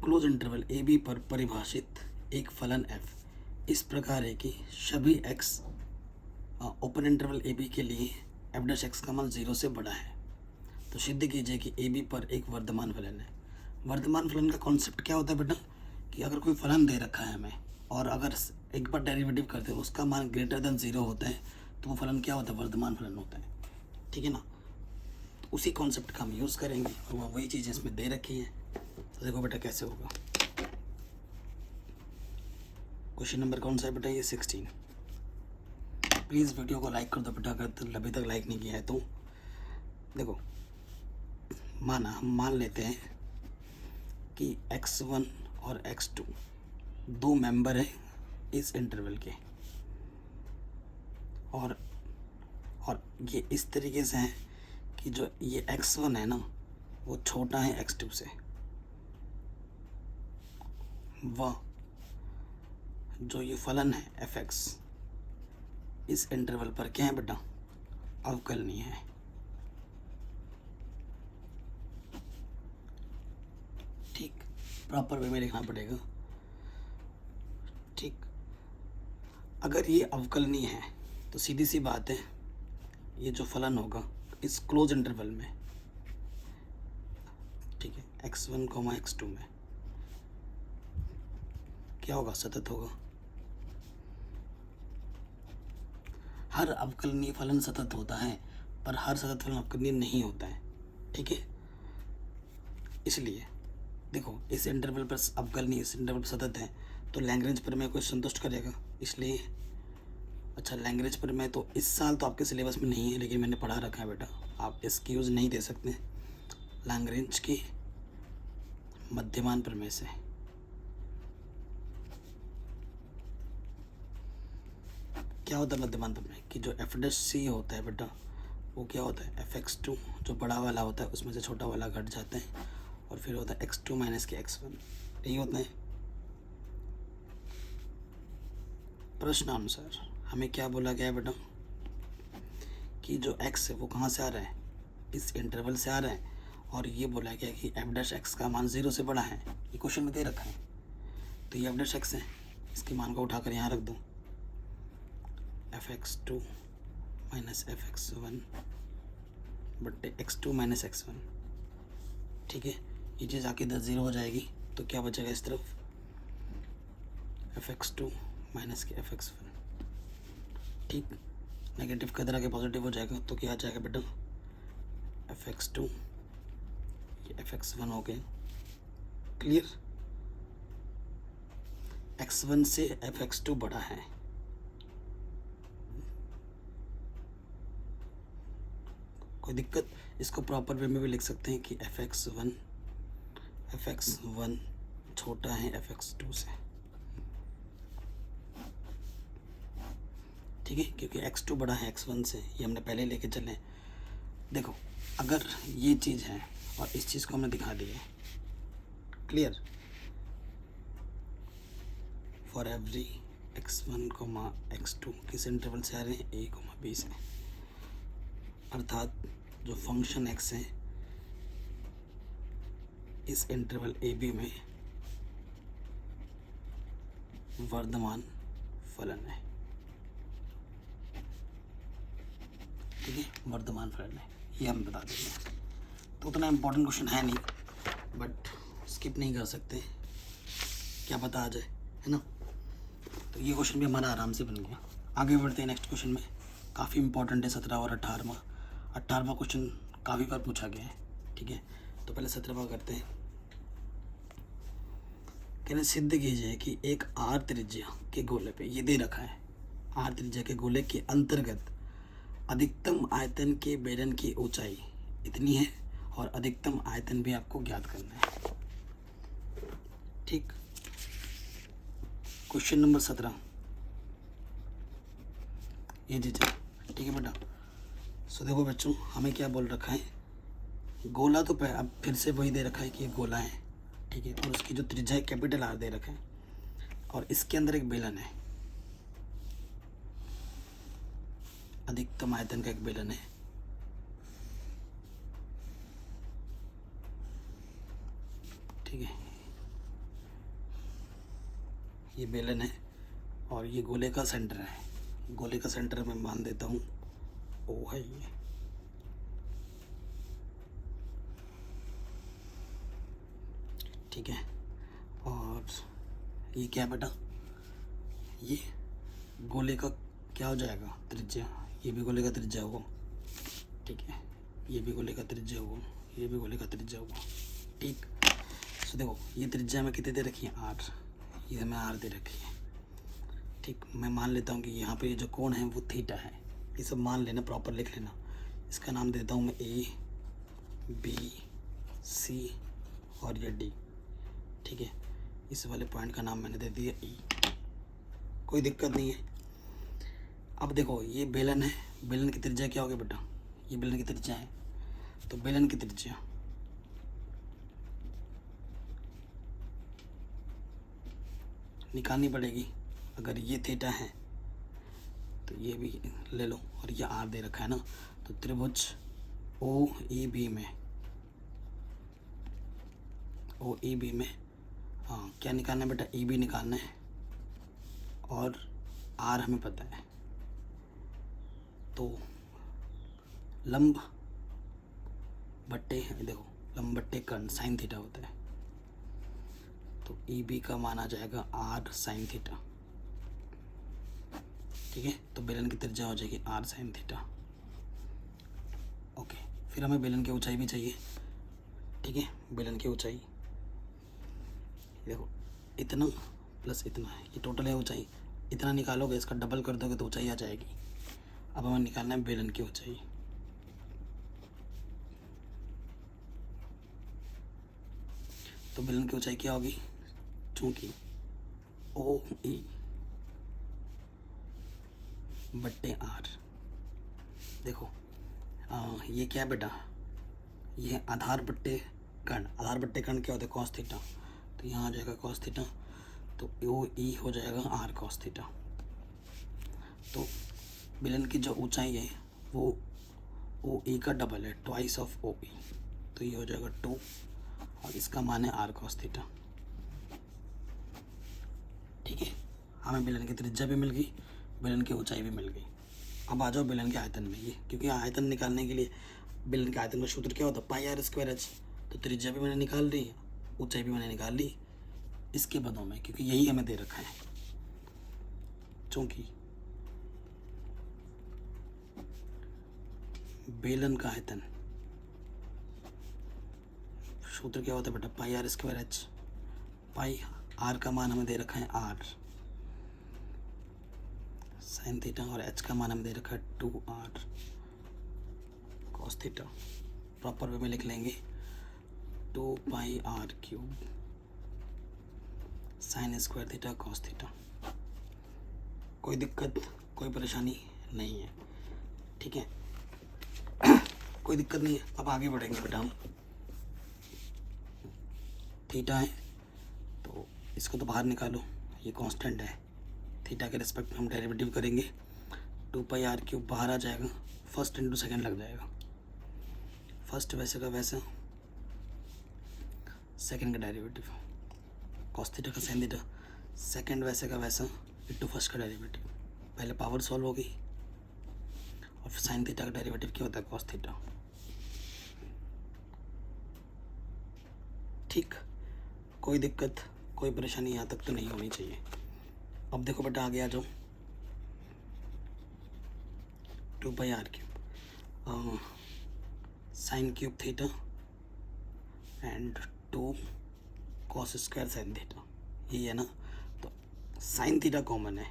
क्लोज इंटरवल ए बी पर परिभाषित एक फलन f इस प्रकार है कि सभी x open interval A B के लिए f' का मान 0 से बड़ा है। तो सिद्ध कीजिए कि ए बी पर एक वर्धमान फलन है। वर्धमान फलन का कॉन्सेप्ट क्या होता है बेटा, कि अगर कोई फलन दे रखा है हमें, और अगर एक बार डेरिवेटिव करते हैं उसका मान ग्रेटर देन 0 होता है, तो वो फलन क्या होता है, वर्धमान फलन होता है। ठीक है ना, तो उसी कॉन्सेप्ट का हम यूज़ करेंगे, और वही चीज़ इसमें दे रखी है। तो देखो बेटा कैसे होगा। क्वेश्चन नंबर कौन सा है बेटा, ये 16। प्लीज़ वीडियो को लाइक कर दो बेटा, अगर अभी तक लाइक नहीं किया है तो। देखो हम मान लेते हैं कि x1 और x2 दो मेंबर हैं इस इंटरवल के, और ये इस तरीके से हैं कि जो ये x1 है ना वो छोटा है x2 से, वह जो ये फलन है fx इस इंटरवल पर क्या है बेटा, अवकलनीय है। ठीक, प्रॉपर वे में लिखना पड़ेगा। ठीक, अगर ये अवकलनीय है तो सीधी सी बात है, ये जो फलन होगा इस क्लोज इंटरवल में, ठीक है, x1, x2 में क्या होगा, सतत होगा। हर अवकलनीय फलन सतत होता है, पर हर सतत फलन अवकलनीय नहीं होता है। ठीक है, इसलिए देखो इस इंटरवल पर अवकलनीय, इस इंटरवल पर सतत है, तो लैग्रेंज प्रमेय को संतुष्ट करेगा। इसलिए अच्छा, लैग्रेंज प्रमेय तो इस साल तो आपके सिलेबस में नहीं है, लेकिन मैंने पढ़ा रखा है बेटा, आप इसकी यूज़ नहीं दे सकते। लैग्रेंज की मध्यमान प्रमेय से क्या होता है, मध्यमान प्रमेय कि जो f' होता है बेटा वो क्या होता है, fx2 जो बड़ा वाला होता है उसमें से छोटा वाला घट जाता है, और फिर होता है x2 माइनस के x1, यही होता है। प्रश्नानुसार हमें क्या बोला गया है बेटा, कि जो x है वो कहाँ से आ रहा है, इस इंटरवल से आ रहा है, और ये बोला गया कि f' का मान 0 से बड़ा है। ये क्वेश्चन में दे रखा है, तो ये f' है, इसके मान को उठाकर यहाँ रख दो, fx2 माइनस fx1 बट्टे x2 माइनस x1। ठीक है, ये चीज़ आके 0 हो जाएगी, तो क्या बचेगा इस तरफ, fx2 माइनस के fx1। ठीक, नेगेटिव का इधर आके पॉजिटिव हो जाएगा, तो क्या आ जाएगा बेटा, fx2 ये fx1 हो गया। क्लियर, x1 से fx2 बड़ा है, कोई दिक्कत, इसको प्रॉपर वे में भी लिख सकते हैं कि fx1 छोटा है fx2 से। ठीक है, क्योंकि x2 बड़ा है x1 से, ये हमने पहले लेके चले। देखो अगर ये चीज़ है और इस चीज़ को हमने दिखा दी है, clear, for every x1, x2 किस इंटरवल से आ रहे हैं, a, b से, अर्थात जो फंक्शन x है इस इंटरवल ए बी में वर्धमान फलन है। ठीक है, वर्धमान फलन है, ये हम बता देंगे। तो उतना इम्पोर्टेंट क्वेश्चन है नहीं, बट स्किप नहीं कर सकते, क्या पता आ जाए, है ना। तो ये क्वेश्चन भी हमारा आराम से बन गया। आगे बढ़ते हैं नेक्स्ट क्वेश्चन में। काफ़ी इंपॉर्टेंट है 17 और 18वां। 18वां क्वेश्चन काफ़ी बार पूछा गया है, ठीक है। तो पहले 17वां करते हैं। कहने सिद्ध कीजिए कि एक आर त्रिज्या के गोले पे, ये दे रखा है, आर त्रिज्या के गोले के अंतर्गत अधिकतम आयतन के बेलन की ऊंचाई इतनी है और अधिकतम आयतन भी आपको ज्ञात करना है, ठीक। क्वेश्चन नंबर 17 ये दीजिए, ठीक है बेटा। सो देखो बच्चों, हमें क्या बोल रखा है, गोला तो अब फिर से वही दे रखा है कि ये गोला है, ठीक है, और उसकी जो त्रिज्या है कैपिटल आर दे रखा है, और इसके अंदर एक बेलन है, अधिकतम आयतन का एक बेलन है, ठीक है, ये बेलन है और ये गोले का सेंटर है। गोले का सेंटर मैं मान देता हूँ ओ है ये, ठीक है। और ये क्या बेटा, ये गोले का क्या हो जाएगा, त्रिज्या, ये भी गोले का त्रिज्या होगा, ठीक है, ये भी गोले का त्रिज्या होगा, ये भी गोले का त्रिज्या होगा, ठीक। तो देखो ये त्रिज्या में कितने दे रखी है, 8, ये हमें आर दे रखी है, ठीक। मैं मान लेता हूँ कि यहाँ पे जो कोण है वो थीटा है, ये सब मान लेना, प्रॉपर लिख लेना। इसका नाम देता हूँ मैं ए, बी, सी और ये डी, ठीक है। इस वाले पॉइंट का नाम मैंने दे दिया ई, कोई दिक्कत नहीं है। अब देखो ये बेलन है, बेलन की त्रिज्या क्या होगी बेटा, ये बेलन की त्रिज्या है, तो बेलन की त्रिज्या निकालनी पड़ेगी। अगर ये थीटा है तो ये भी ले लो, और ये आर दे रखा है ना, तो त्रिभुज ओ ई बी में, ओ ई बी में, हाँ क्या निकालना है बेटा, ई बी निकालना है, और आर हमें पता है। तो लंब बट्टे, देखो लंब बट्टे कर्ण साइन थीटा होता है, तो ई बी का माना जाएगा आर साइन थीटा, ठीक है। तो बेलन की त्रिज्या हो जाएगी आर साइन थीटा, ओके। फिर हमें बेलन की ऊंचाई भी चाहिए, ठीक है। बेलन की ऊंचाई देखो, इतना प्लस इतना है, ये टोटल है ऊंचाई, इतना निकालोगे, इसका डबल कर दोगे तो ऊंचाई आ जाएगी। अब हमें निकालना है बेलन की ऊंचाई, तो बेलन की ऊंचाई क्या होगी, चूंकि ओ ई बट्टे आर, देखो ये क्या है बेटा, ये आधार बट्टे कर्ण, आधार बट्टे कर्ण क्या होता है, कॉस थीटा, तो यहाँ आ जाएगा कॉस थीटा, तो ओ ई हो जाएगा आर कॉस थीटा। तो बेलन की जो ऊंचाई है वो ओ ई का डबल है, ट्वाइस ऑफ ओ ई, तो ये हो जाएगा 2, और इसका मान है आर कॉस थीटा, ठीक है। हमें बेलन की त्रिज्या भी मिल गई, बेलन की ऊंचाई भी मिल गई। अब आ जाओ बेलन के आयतन में, ये क्योंकि आयतन निकालने के लिए बेलन के आयतन का सूत्र क्या होता है, पाई आर स्क्वायर एच, तो त्रिज्या भी मैंने निकाल ली, ऊंचाई भी मैंने निकाल ली इसके पदों में, क्योंकि यही हमें दे रखा है। चूंकि बेलन का आयतन सूत्र क्या होता है बेटा, pi r square h, pi r का मान हमें दे रखा है आर साइन थीटा, और एच का मान हमें दे रखा है 2r cos theta. Proper way में लिख लेंगे 2 पाई r cube sine square theta cos theta. कोई दिक्कत, कोई परेशानी नहीं है, ठीक है। कोई दिक्कत नहीं है। अब आगे बढ़ेंगे बेटा हम, थीटा है तो इसको तो बाहर निकालो, ये कांस्टेंट है, थीटा के रिस्पेक्ट में हम डेरिवेटिव करेंगे, 2 पाई आर क्यूब बाहर आ जाएगा, फर्स्ट इंटू सेकेंड लग जाएगा, फर्स्ट वैसे का वैसा, सेकेंड का डेरिवेटिव, कॉस थीटा का साइन थीटा, सेकेंड वैसे का वैसा इंटू फर्स्ट का डेरिवेटिव, पहले पावर सॉल्व होगी, और फिर साइन थीटा का डेरिवेटिव क्या होता है, कॉस थीटा, ठीक। कोई दिक्कत, कोई परेशानी यहाँ तक तो नहीं होनी चाहिए। अब देखो बेटा आगे आ जाओ, 2 pi r cube sine cube theta and 2 cos square sine theta, यही है ना। तो साइन थीटा कॉमन है,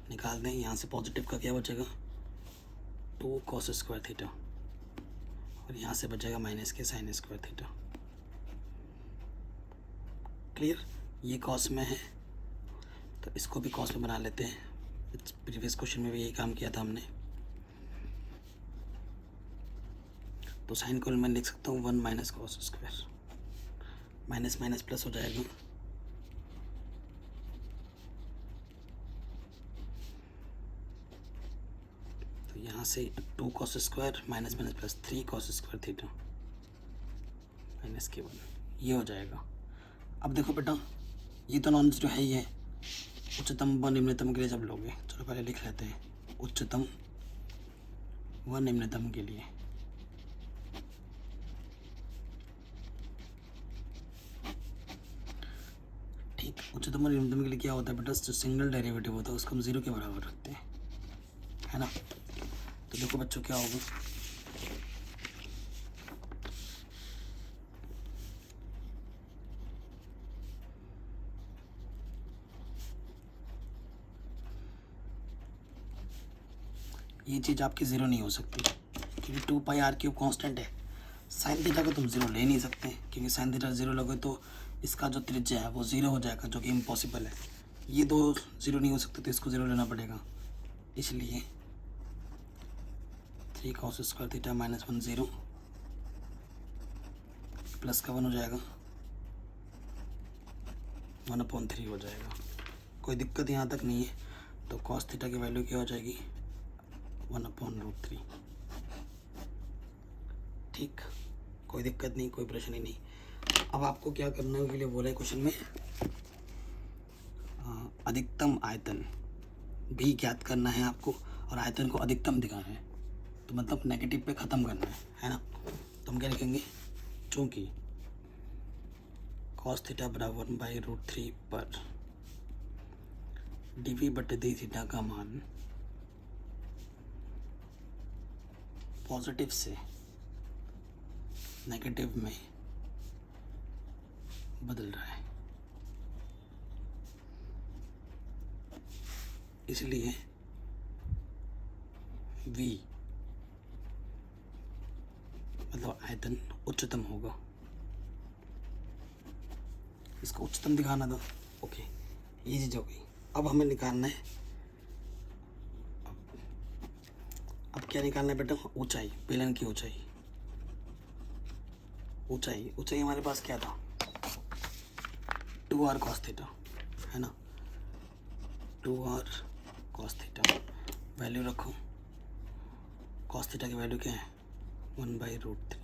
निकाल दें। यहाँ से पॉजिटिव का क्या बचेगा, 2 कॉस स्क्वायर थीटा, और यहाँ से बचेगा माइनस के साइन स्क्वायर थीटा। क्लियर, ये कॉस में है तो इसको भी कॉस में बना लेते हैं। प्रीवियस क्वेश्चन में भी यही काम किया था हमने। तो साइन को मैं लिख सकता हूँ 1 minus cos square, minus minus plus हो जाएगा, तो यहाँ से 2 cos square minus minus plus 3 cos square theta minus के 1, ये हो जाएगा। अब देखो बेटा, ये तो नॉन जीरो है ही है, उच्चतम व निम्नतम के लिए जब लोगे, चलो पहले लिख लेते हैं उच्चतम व निम्नतम के लिए। ठीक, उच्चतम और निम्नतम के लिए क्या होता है बेटा, जो सिंगल डेरिवेटिव होता है उसको हम 0 के बराबर रखते हैं, है ना। तो देखो बच्चों क्या होगा, ये चीज़ आपकी 0 नहीं हो सकती क्योंकि 2 पाई आर क्यूब कॉन्स्टेंट है। साइन थीटा को तुम 0 ले नहीं सकते क्योंकि साइन थीटा 0 लोगे तो इसका जो त्रिज्या है वो 0 हो जाएगा, जो कि इम्पॉसिबल है। ये दो 0 नहीं हो सकते तो इसको 0 लेना पड़ेगा, इसलिए 3 cos square theta minus 1 0 plus का 1 हो जाएगा, 1/3 हो जाएगा। कोई दिक्कत यहाँ तक नहीं है। तो कॉस थीटा की वैल्यू क्या हो जाएगी, 1/√3। ठीक, कोई दिक्कत नहीं, कोई परेशानी नहीं। अब आपको क्या करना है, के लिए बोला है क्वेश्चन में अधिकतम आयतन भी ज्ञात करना है आपको, और आयतन को अधिकतम दिखाना है, तो मतलब नेगेटिव पे ख़त्म करना है ना। तो हम क्या लिखेंगे, चूँकि कॉस थीटा बराबर 1/√3 पर dv/d थीटा का मान पॉजिटिव से नेगेटिव में बदल रहा है, इसलिए v मतलब आयतन उच्चतम होगा। इसको उच्चतम दिखाना था, ओके, ये चीज़ हो गई। अब हमें निकालना है, अब क्या निकालना है बेटा, ऊंचाई, बेलन की ऊंचाई। ऊंचाई हमारे पास क्या था, 2r cos थीटा, है ना। 2r cos थीटा वैल्यू रखो, cos थीटा की वैल्यू क्या है, 1/√3,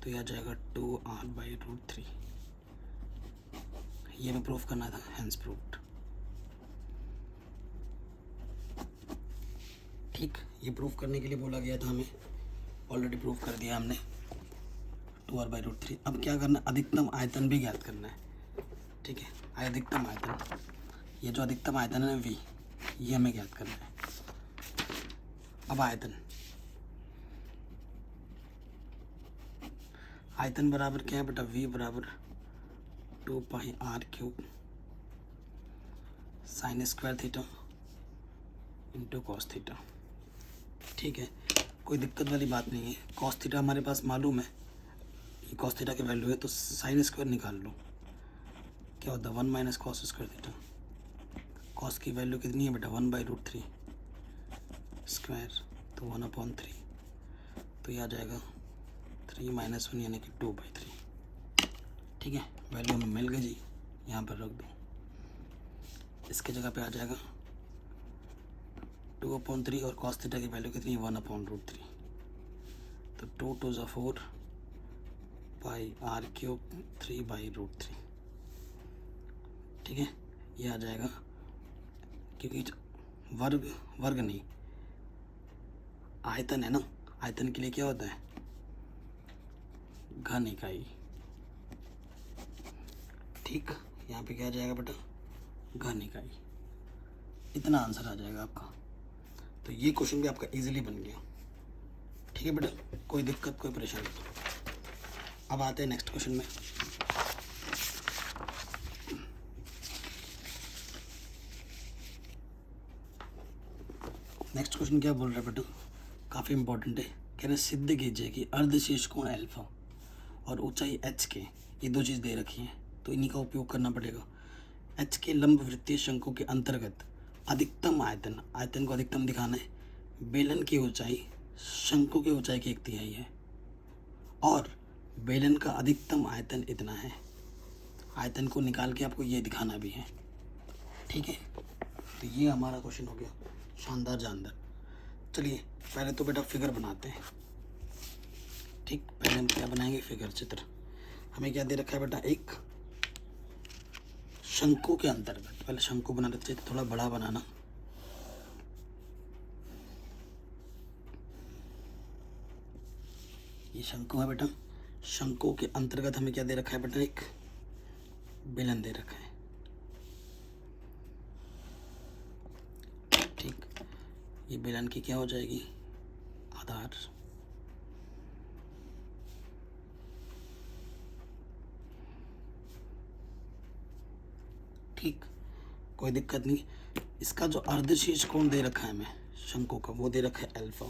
तो यह आ जाएगा 2r/√3। ये हमें प्रूफ करना था, हेंस प्रूव्ड। ठीक, ये प्रूफ करने के लिए बोला गया था हमें, ऑलरेडी प्रूफ कर दिया हमने, 2r/√3। अब क्या करना है, अधिकतम आयतन भी ज्ञात करना है। ठीक है, अधिकतम आयतन, ये जो अधिकतम आयतन है v, ये हमें ज्ञात करना है। अब आयतन बराबर क्या है बेटा, v बराबर 2 pi r cube sine square theta into cos theta. ठीक है, कोई दिक्कत वाली बात नहीं है। कॉस थीटा हमारे पास मालूम है, ये कॉस थीटा की वैल्यू है, तो साइन स्क्वायर निकाल लो, क्या होता है 1 minus cos square theta. Cos की वैल्यू कितनी है बेटा, 1/√3 स्क्वायर, तो 1/3, तो यह आ जाएगा 3 - 1 यानी कि 2/3। ठीक है, वैल्यू हमें मिल गई जी, यहाँ पर रख दो। इसके जगह पे आ जाएगा 2/3 और कॉस थीटा की वैल्यू कितनी है, 1/√3, तो 2 × 2 = 4 पाई आर क्यूब 3/√3। ठीक है, ये आ जाएगा, क्योंकि वर्ग नहीं, आयतन है ना, आयतन के लिए क्या होता है, घन इकाई। ठीक, यहाँ पे क्या आ जाएगा बेटा, घन इकाई। इतना आंसर आ जाएगा आपका। तो ये क्वेश्चन भी आपका इजीली बन गया। ठीक है बेटा, कोई दिक्कत कोई परेशानी नहीं। अब आते हैं नेक्स्ट क्वेश्चन में। नेक्स्ट क्वेश्चन क्या बोल रहा है बेटा, काफ़ी इंपॉर्टेंट है। कह रहे सिद्ध कीजिए कि अर्धशीर्ष कोण अल्फा और ऊंचाई एच के, ये दो चीज़ दे रखी हैं, तो इन्हीं का उपयोग करना पड़ेगा। एच के लंब वृत्तीय शंकु के अंतर्गत अधिकतम आयतन, आयतन को अधिकतम दिखाना है। बेलन की ऊंचाई शंकु की ऊंचाई की 1/3 है और बेलन का अधिकतम आयतन इतना है। आयतन को निकाल के आपको ये दिखाना भी है। ठीक है, तो ये हमारा क्वेश्चन हो गया शानदार जानदार। चलिए पहले तो बेटा फिगर बनाते हैं। ठीक, पहले हम क्या बनाएंगे, फिगर चित्र। हमें क्या दे रखा है बेटा, एक शंकु के अंतर्गत, पहले शंकु बना लेते हैं, थोड़ा बड़ा बनाना। ये शंकु है बेटा, शंकु के अंतर्गत हमें क्या दे रखा है बेटा, एक बेलन दे रखा है। ठीक, ये बेलन की क्या हो जाएगी, आधार। ठीक, कोई दिक्कत नहीं। इसका जो अर्धशीर्ष कोण दे रखा है हमें शंकु का, वो दे रखा है अल्फा।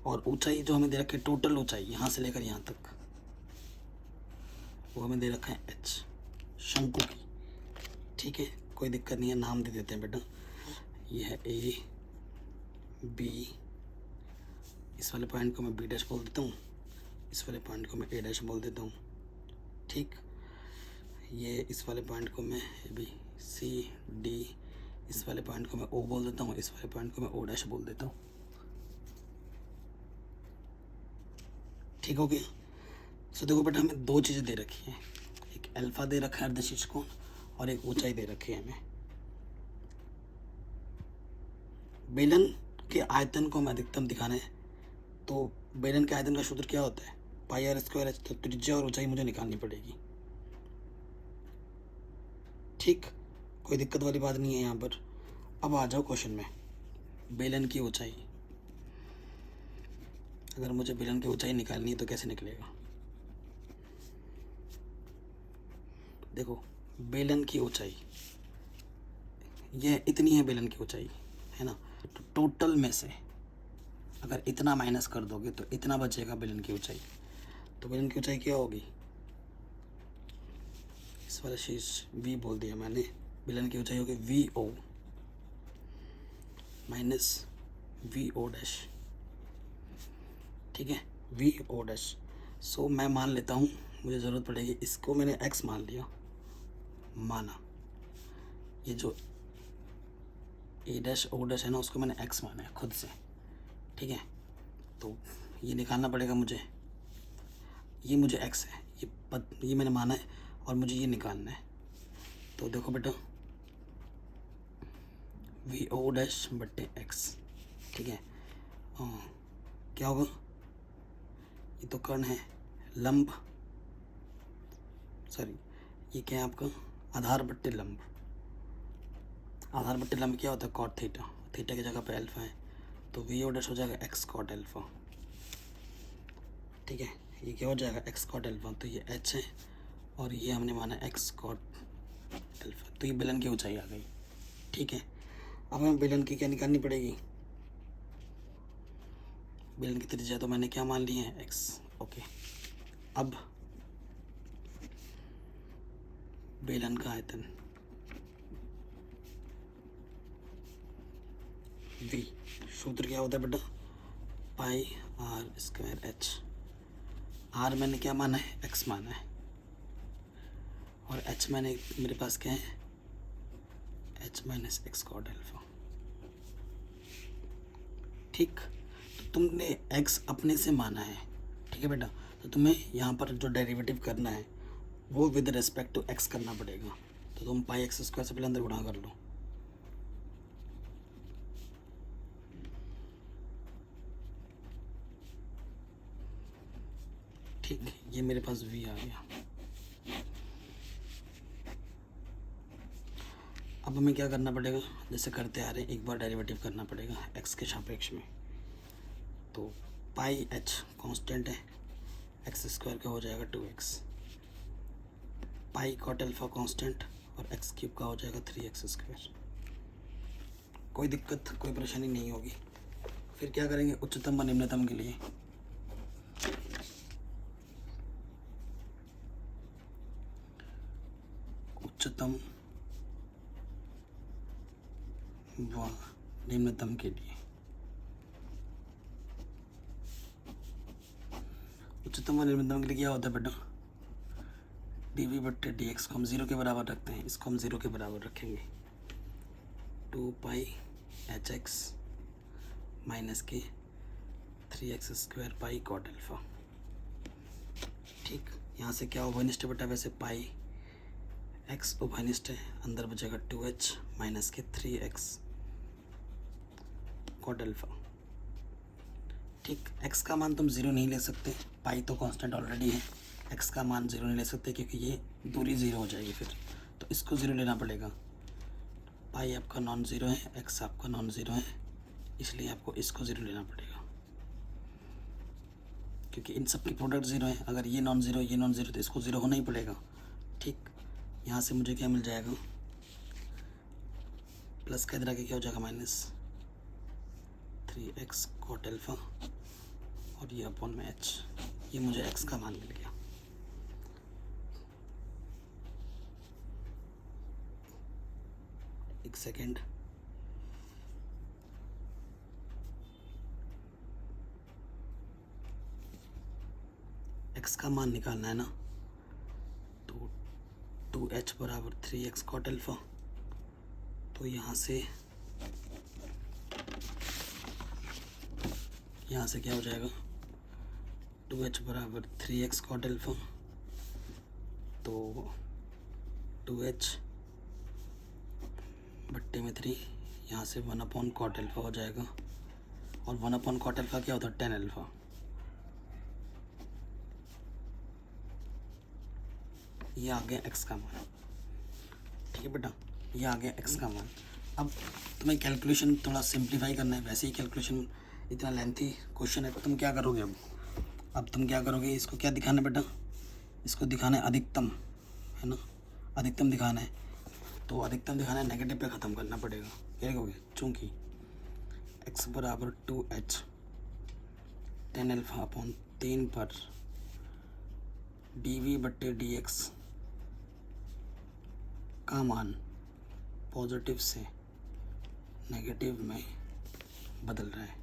और ऊंचाई जो हमें दे रखी है, टोटल ऊंचाई यहाँ से लेकर यहाँ तक, वो हमें दे रखा है एच शंकु की। ठीक है, कोई दिक्कत नहीं है, नाम दे देते हैं बेटा। ये है ए बी, इस वाले पॉइंट को मैं बी डैश बोल देता हूँ, इस वाले पॉइंट को मैं ए डैश बोल देता हूँ। ठीक, ये इस वाले पॉइंट को मैं बी सी डी, इस वाले पॉइंट को मैं ओ बोल देता हूँ, इस वाले पॉइंट को मैं ओ डैश बोल देता हूँ। ठीक हो गया। सो देखो बेटा, हमें दो चीज़ें दे रखी हैं, एक अल्फा दे रखा है अर्धशीर्ष कोण और एक ऊंचाई दे रखी है हमें। बेलन के आयतन को हमें अधिकतम दिखाना है, तो बेलन के आयतन का सूत्र क्या होता है, पाई आर स्क्वायर एच। तो त्रिज्या और ऊंचाई मुझे निकालनी पड़ेगी। ठीक, कोई दिक्कत वाली बात नहीं है यहाँ पर। अब आ जाओ क्वेश्चन में, बेलन की ऊंचाई। अगर मुझे बेलन की ऊंचाई निकालनी है तो कैसे निकलेगा, देखो बेलन की ऊंचाई ये इतनी है, बेलन की ऊंचाई है ना। तो टोटल में से अगर इतना माइनस कर दोगे तो इतना बचेगा बेलन की ऊंचाई। तो बेलन की ऊंचाई क्या होगी, इस वाला शीर्ष v बोल दिया मैंने, बेलन की ऊंचाई होगी V O minus V O dash. ठीक है, वी ओ डैश। सो मैं मान लेता हूँ, मुझे ज़रूरत पड़ेगी, इसको मैंने x मान लिया, माना। ये जो ए डैश ओ डैश है ना, उसको मैंने x माना है खुद से। ठीक है, तो ये निकालना पड़ेगा मुझे, ये मुझे x है, ये मैंने माना है और मुझे ये निकालना है। तो देखो बेटा, वी ओ डैश बट्टे x। ठीक है, क्या होगा, ये तो कर्ण है, लंब, सॉरी ये क्या है आपका, आधार बट्टे लंब। आधार बट्टे लंब क्या होता है, कॉट थीटा, थीटा की जगह पे अल्फा है, तो वी ओ डैश हो जाएगा एक्स कॉट अल्फा। ठीक है, ये क्या हो जाएगा, एक्स कॉट अल्फा। तो ये एच है और ये हमने माना एक्स कॉट अल्फा। तो ये बेलन की ऊंचाई आ गई। ठीक है, अब हमें बेलन की क्या निकालनी पड़ेगी, बेलन की त्रिज्या तो मैंने क्या मान ली है, एक्स। ओके, अब बेलन का आयतन v, सूत्र क्या होता है बेटा, pi r square H. Are मैंने क्या माना है, x माना है, और h मैंने, मेरे पास क्या है, h minus x cot alpha. ठीक, तो तुमने x अपने से माना है। ठीक है बेटा, तो तुम्हें यहाँ पर जो डेरिवेटिव करना है वो विद रिस्पेक्ट टू x करना पड़ेगा। तो तुम पाई एक्स स्क्वायर से पहले अंदर गुणा कर लो। ठीक, ये मेरे पास v आ गया। अब हमें क्या करना पड़ेगा, जैसे करते आ रहे हैं, एक बार डेरिवेटिव करना पड़ेगा एक्स के सापेक्ष में। तो पाई एच कांस्टेंट है, एक्स स्क्वायर का हो जाएगा 2x, पाई कॉट अल्फा कांस्टेंट और एक्स क्यूब का हो जाएगा 3x स्क्वायर। कोई दिक्कत कोई परेशानी नहीं होगी। फिर क्या करेंगे, उच्चतम व निम्नतम के लिए उच्चतम व निम्नतम के लिए उच्चतम व निम्नतम के लिए क्या होता है बेटा, dv/dx को हम 0 के बराबर रखते हैं, इसको हम 0 के बराबर रखेंगे, 2 पाई एच एक्स माइनस के 3x square pi cot alpha. ठीक, यहाँ से क्या उभयनिष्ठ बेटा, वैसे पाई एक्स उभयनिष्ठ है, अंदर बचेगा 2h माइनस के 3x कॉट अल्फा। ठीक, x का मान तुम 0 नहीं ले सकते, पाई तो कांस्टेंट ऑलरेडी है, x का मान 0 नहीं ले सकते क्योंकि ये दूरी 0 हो जाएगी फिर, तो इसको 0 लेना पड़ेगा। पाई आपका नॉन ज़ीरो है, x आपका नॉन ज़ीरो है, इसलिए आपको इसको 0 लेना पड़ेगा क्योंकि इन सब की प्रोडक्ट 0 है। अगर ये नॉन ज़ीरो तो इसको 0 होना ही पड़ेगा। ठीक, यहाँ से मुझे क्या मिल जाएगा, प्लस का इधर आके क्या हो जाएगा माइनस 3x कॉट अल्फा और ये अपॉन में h, ये मुझे x का मान मिल गया। एक सेकेंड, x का मान निकालना है ना, तो 2h बराबर 3x कॉट अल्फा, तो यहाँ से क्या हो जाएगा, 2h बराबर 3x कॉट अल्फा, तो 2h बट्टे में 3, यहाँ से 1 अपॉन कॉट अल्फा हो जाएगा, और 1 अपॉन कॉट अल्फा क्या होता है, tan अल्फा। ये आ गया x का मान। ठीक है बेटा, ये आ गया x का मान। अब तुम्हें कैलकुलेशन थोड़ा सिंप्लीफाई करना है, वैसे ही कैलकुलेशन इतना लेंथी क्वेश्चन है, तो तुम क्या करोगे, अब तुम क्या करोगे, इसको क्या दिखाना है बेटा, इसको दिखाना है अधिकतम, है ना, अधिकतम दिखाना है। तो अधिकतम दिखाना है, नेगेटिव पे ख़त्म करना पड़ेगा। क्या करोगे, चूँकि x बराबर 2h tan अल्फा अपॉन 3 पर dv/dx का मान पॉजिटिव से नेगेटिव में बदल रहा है।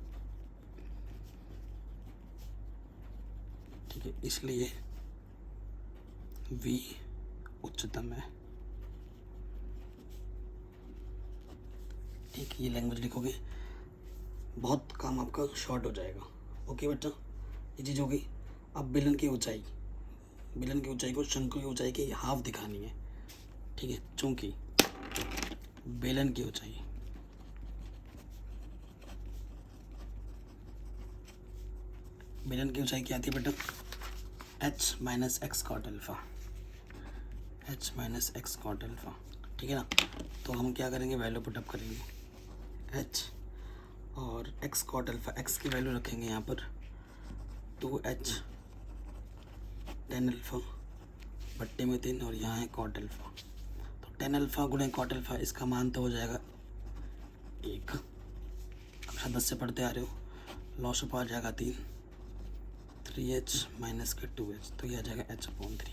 ठीक है, इसलिए v उच्चतम है। ठीक, ये लैंग्वेज लिखोगे, बहुत काम आपका शॉर्ट हो जाएगा। ओके बच्चा, ये चीज़ होगी। अब बेलन की ऊंचाई को शंकु की ऊंचाई की हाफ दिखानी है। ठीक है, चूंकि बेलन की ऊंचाई क्या आती है बेटा, h minus x cot alpha, ठीक है ना। तो हम क्या करेंगे, वैल्यू पुटअप करेंगे, h और x कॉट अल्फा, x की वैल्यू रखेंगे यहाँ पर 2h tan अल्फा बट्टे में 3, और यहाँ है कॉट अल्फा। तो tan अल्फा गुणे कॉट अल्फा, इसका मान तो हो जाएगा 1। कक्षा 10 से पढ़ते आ रहे हो, लॉस आ जाएगा 3h माइनस के 2h, तो ये आ जाएगा h/3।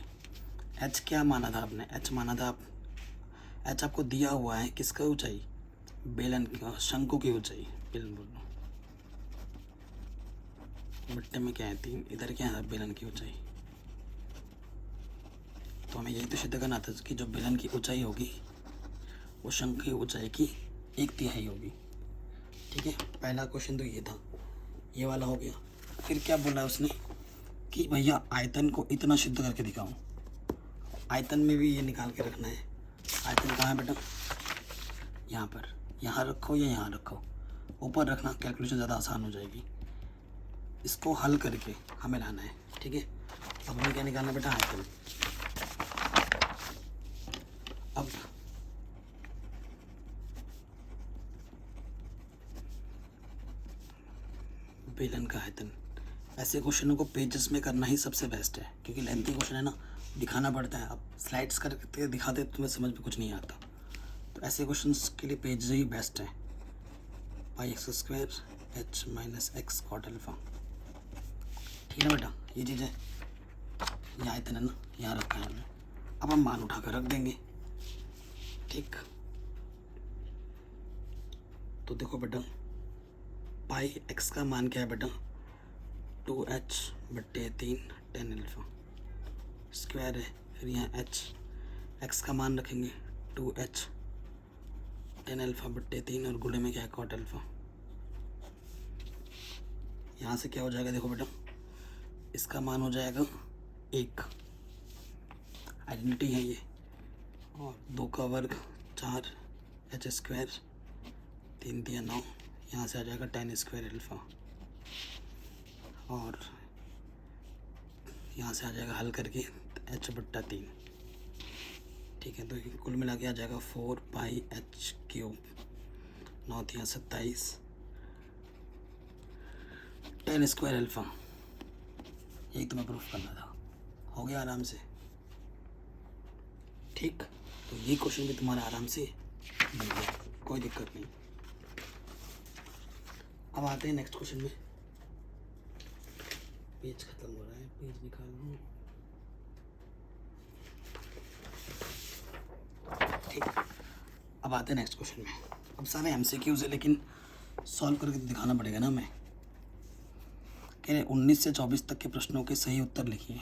h क्या माना था आपने, h माना था h आपको दिया हुआ है किसका ऊंचाई, बेलन की, शंकु की ऊंचाई, बेलन बोल लो, बट्टे में क्या है 3, इधर क्या है बेलन की ऊंचाई। तो हमें यही तो सिद्ध करना था कि जो बेलन की ऊंचाई होगी वो शंकु की ऊंचाई की 1/3 होगी। ठीक है, पहला क्वेश्चन तो ये था, ये वाला हो गया। फिर क्या बोला उसने कि भैया आयतन को इतना सिद्ध करके दिखाऊं। आयतन में भी ये निकाल के रखना है। आयतन कहाँ है बेटा, यहाँ पर, यहाँ रखो या यहाँ रखो, ऊपर रखना, कैलकुलेशन ज़्यादा आसान हो जाएगी। इसको हल करके हमें लाना है। ठीक है, अब हमें क्या निकालना बेटा, आयतन। अब बेलन का आयतन। ऐसे क्वेश्चनों को पेजेस में करना ही सबसे बेस्ट है, क्योंकि लेंथी क्वेश्चन है ना, दिखाना पड़ता है। अब स्लाइड्स करके दिखाते तो तुम्हें समझ में कुछ नहीं आता, तो ऐसे क्वेश्चंस के लिए पेज ही बेस्ट है। Pi x square h minus x cot alpha, ठीक है ना बेटा, ये चीज़ है। ये आयतन है ना, यहाँ रखा है हमने। अब हम मान उठा कर रख देंगे, ठीक। तो देखो बेटा, पाई एक्स का मान क्या है बेटा, 2h/3 tan अल्फा स्क्वायर है। फिर यहाँ h, एक्स का मान रखेंगे 2h tan अल्फा/3 और गुणे में क्या है कॉट अल्फा। यहाँ से क्या हो जाएगा, देखो बेटा, इसका मान हो जाएगा 1, आइडेंटिटी है ये, और 2 का वर्ग 4 h स्क्वायर 3 दिया 9, यहाँ से आ जाएगा tan स्क्वायर अल्फा, और यहाँ से आ जाएगा हल करके h/3, ठीक है। तो कुल मिला के आ जाएगा 4πh³ 9 या 27 tan स्क्वायर अल्फा। यही तुम्हें प्रूफ करना था, हो गया आराम से, ठीक। तो ये क्वेश्चन भी तुम्हारा आराम से बन गया, कोई दिक्कत नहीं। अब आते हैं नेक्स्ट क्वेश्चन में। पेज खत्म हो रहा है, पेज निकाल लूँ, ठीक। अब आते हैं नेक्स्ट क्वेश्चन में। अब सारे एमसीक्यूज है, लेकिन सॉल्व करके दिखाना पड़ेगा ना हमें। कह रहे 19 से 24 तक के प्रश्नों के सही उत्तर लिखिए।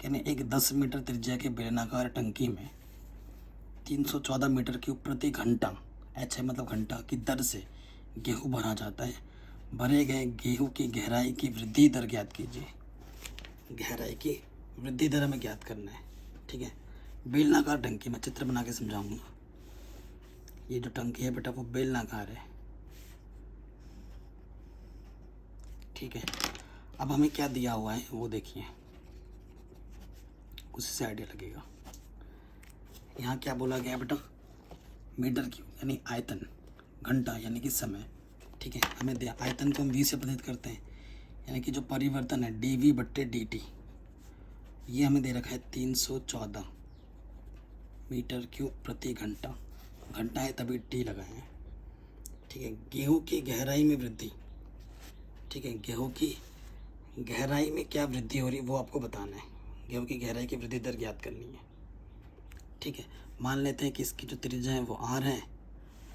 कहने एक 10 मीटर त्रिज्या के बेलनाकार टंकी में 314 मीटर क्यूब प्रति घंटा, एच है मतलब घंटा, की दर से गेहूँ भरा जाता है। भरे गए गेहूँ की गहराई की वृद्धि दर ज्ञात कीजिए। गहराई की वृद्धि दर हमें ज्ञात करना है, ठीक है। बेलनाकार टंकी, मैं चित्र बना के समझाऊंगा। ये जो टंकी है बेटा वो बेलनाकार है, ठीक है। अब हमें क्या दिया हुआ है वो देखिए, उसी से आइडिया लगेगा। यहाँ क्या बोला गया बेटा, मीटर क्यूब यानी आयतन, घंटा यानी कि समय, ठीक है। हमें दिया आयतन को हम v से प्रतिनिधित्व करते हैं, यानी कि जो परिवर्तन है dv/dt, ये हमें दे रखा है 314 मीटर क्यूब प्रति घंटा। घंटा है तभी टी लगाए हैं, ठीक है। गेहूँ की गहराई में वृद्धि, ठीक है, गेहूँ की गहराई में क्या वृद्धि हो रही है वो आपको बताना है। गेहूँ की गहराई की वृद्धि दर ज्ञात करनी है, ठीक है। मान लेते हैं कि इसकी जो त्रिज्या है वो r है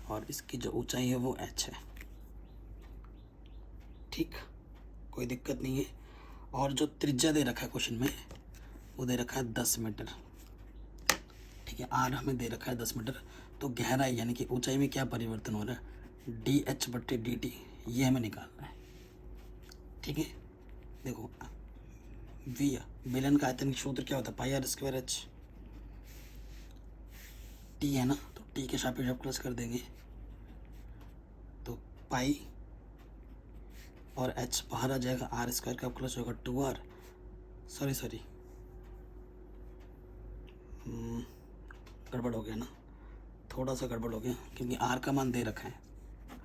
और इसकी जो ऊंचाई है वो h है, ठीक, कोई दिक्कत नहीं है। और जो त्रिज्या दे रखा है क्वेश्चन में वो दे रखा है 10 मीटर, ठीक है। r हमें दे रखा है 10 मीटर, तो गहराई यानी कि ऊंचाई में क्या परिवर्तन हो रहा है, dh/dt, ये हमें निकालना है, ठीक है। देखो v, बेलन का आयतन सूत्र क्या होता है, पाई r स्क्वायर h, t है ना, तो t के सापेक्ष आप प्लस कर देंगे, तो पाई और h बाहर आ जाएगा, r स्क्वायर का प्लस होगा 2r, सॉरी गड़बड़ हो गया ना, थोड़ा सा गड़बड़ हो गया, क्योंकि r का मान दे रखा है,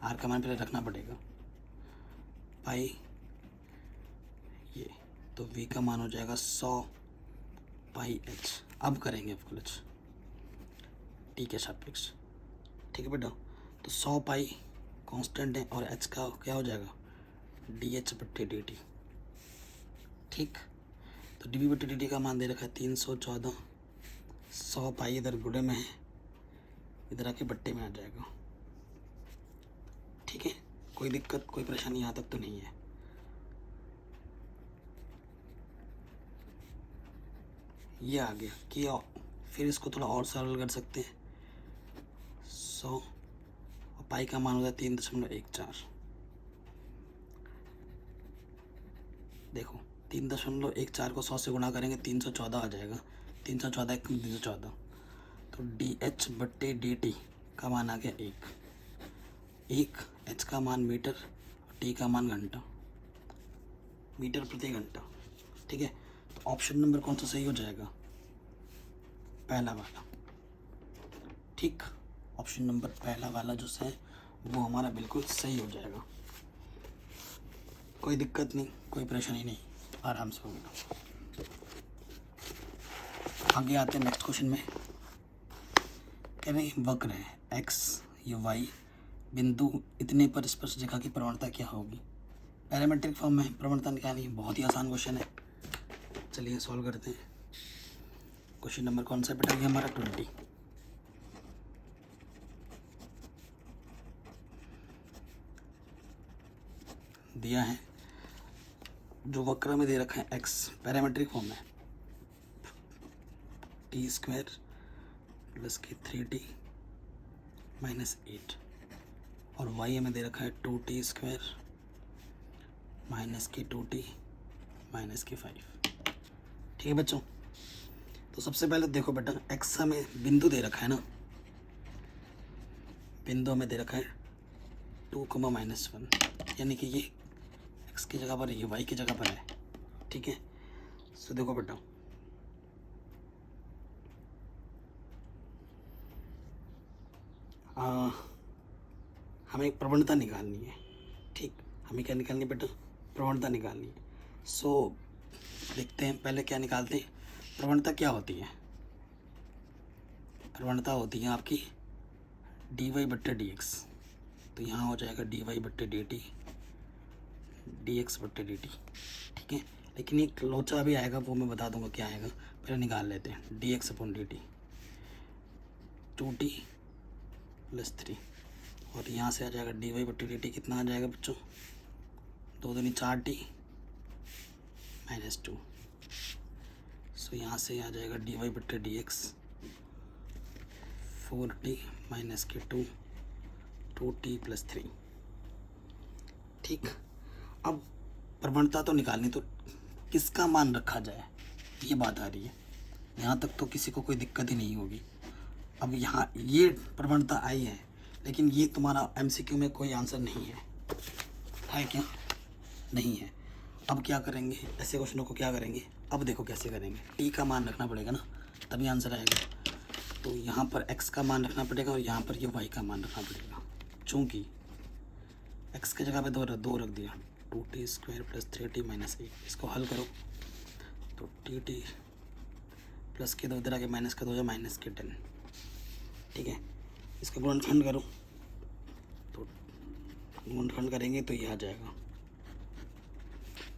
r का मान पहले रखना पड़ेगा, पाई ये, तो v का मान हो जाएगा 100 पाई h। अब करेंगे प्लस t के सापेक्ष, ठीक है बेटा। तो 100 पाई कांस्टेंट है और h का क्या हो जाएगा dh/dt, ठीक। तो dv/dt का मान दे रखा है 314, 100 पाई इधर गुणे में है, इधर आके बट्टे में आ जाएगा, ठीक है। कोई दिक्कत कोई परेशानी यहाँ तक तो नहीं है। ये आ गया कि फिर इसको थोड़ा और सरल कर सकते हैं। 100 और पाई का मान होगा 3.14, देखो 3.14 को 100 से गुणा करेंगे 314 आ जाएगा, 314 1 314, तो dh/dt का मान आ गया 1, h का मान मीटर, t का मान घंटा, मीटर प्रति घंटा, ठीक है। तो ऑप्शन नंबर कौन सा सही हो जाएगा, पहला वाला, ठीक। ऑप्शन नंबर पहला वाला जो है वो हमारा बिल्कुल सही हो जाएगा। कोई दिक्कत नहीं, कोई परेशानी नहीं, आराम से होगा। आगे आते हैं नेक्स्ट क्वेश्चन में। कह रहे हैं वक्र है एक्स या वाई बिंदु इतने पर स्पर्शरेखा की प्रवणता क्या होगी। पैरामीट्रिक फॉर्म में प्रवणता निकालनी है, बहुत ही आसान क्वेश्चन है। चलिए सॉल्व करते हैं। क्वेश्चन नंबर कौन सा बेटा, ये हमारा 20। दिया है जो वक्र में दे रखा है एक्स पैरामीट्रिक फॉर्म में t² प्लस के 3t माइनस 8 और वाई हमें दे रखा है 2t² माइनस के 2t माइनस के 5। ठीक है बच्चों, तो सबसे पहले देखो बेटा एक्स हमें बिंदु दे रखा है ना, बिंदु हमें दे रखा है 2,-1 यानी कि ये एक्स की जगह पर, ये वाई की जगह पर है। ठीक है, सो देखो बेटा हमें एक प्रवणता निकालनी है। ठीक, हमें क्या निकालनी है बेटा, प्रवणता निकालनी है। सो देखते हैं पहले क्या निकालते हैं। प्रवणता क्या होती है, प्रवणता होती है आपकी dy/dx। तो यहाँ हो जाएगा dy/dt dx/dt। ठीक है, लेकिन एक लोचा भी आएगा, वो मैं बता दूंगा क्या आएगा, पहले निकाल लेते हैं। dx/dt 2t + 3 और यहाँ से आ जाएगा dy/dt कितना आ जाएगा बच्चों, 2 दूनी 4t -2। सो यहाँ से आ जाएगा dy/dx 4t माइनस के 2t + 3। ठीक, अब प्रवणता तो निकालनी, तो किसका मान रखा जाए ये बात आ रही है। यहाँ तक तो किसी को कोई दिक्कत ही नहीं होगी। अब यहाँ ये प्रवणता आई है, लेकिन ये तुम्हारा MCQ में कोई आंसर नहीं है क्या, नहीं है। अब क्या करेंगे, ऐसे क्वेश्चनों को क्या करेंगे, अब देखो कैसे करेंगे। t का मान रखना पड़ेगा ना, तभी आंसर आएगा। तो यहाँ पर x का मान रखना पड़ेगा और यहाँ पर ये y का मान रखना पड़ेगा। चूँकि x की जगह पे 2 रख दिया, 2t² + 3t माइनस 8। इसको हल करो तो tt प्लस के 2 इधर आके माइनस का 2 या माइनस के 10। ठीक है, इसका गुणनखंड करो, तो गुणनखंड करेंगे तो ये आ जाएगा।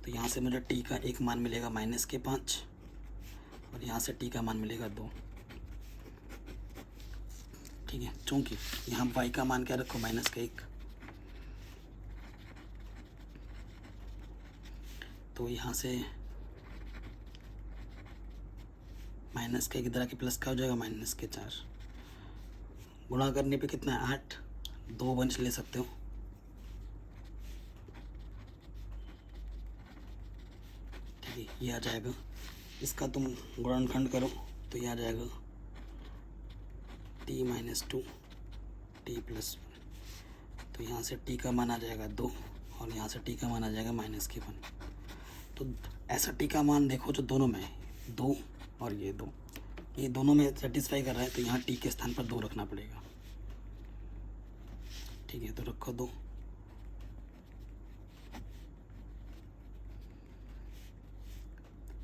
तो यहाँ से मुझे t का एक मान मिलेगा -5 और यहाँ से t का मान मिलेगा 2। ठीक है, चूँकि यहाँ y का मान क्या रखो, -1, तो यहाँ से -1 इधर आके प्लस का हो जाएगा -4। गुणा करने पे कितना है 8, 2 वंश ले सकते हो। ठीक है, ये आ जाएगा। इसका तुम गुणनखंड करो तो ये आ जाएगा t - 2 t + 1। तो यहाँ से t का मान आ जाएगा 2 और यहाँ से t का मान आ जाएगा -1। तो ऐसा t का मान देखो जो दोनों में है, 2 और ये 2, ये दोनों में सेटिस्फाई कर रहा है, तो यहाँ t के स्थान पर 2 रखना पड़ेगा। ठीक है, तो रखो 2।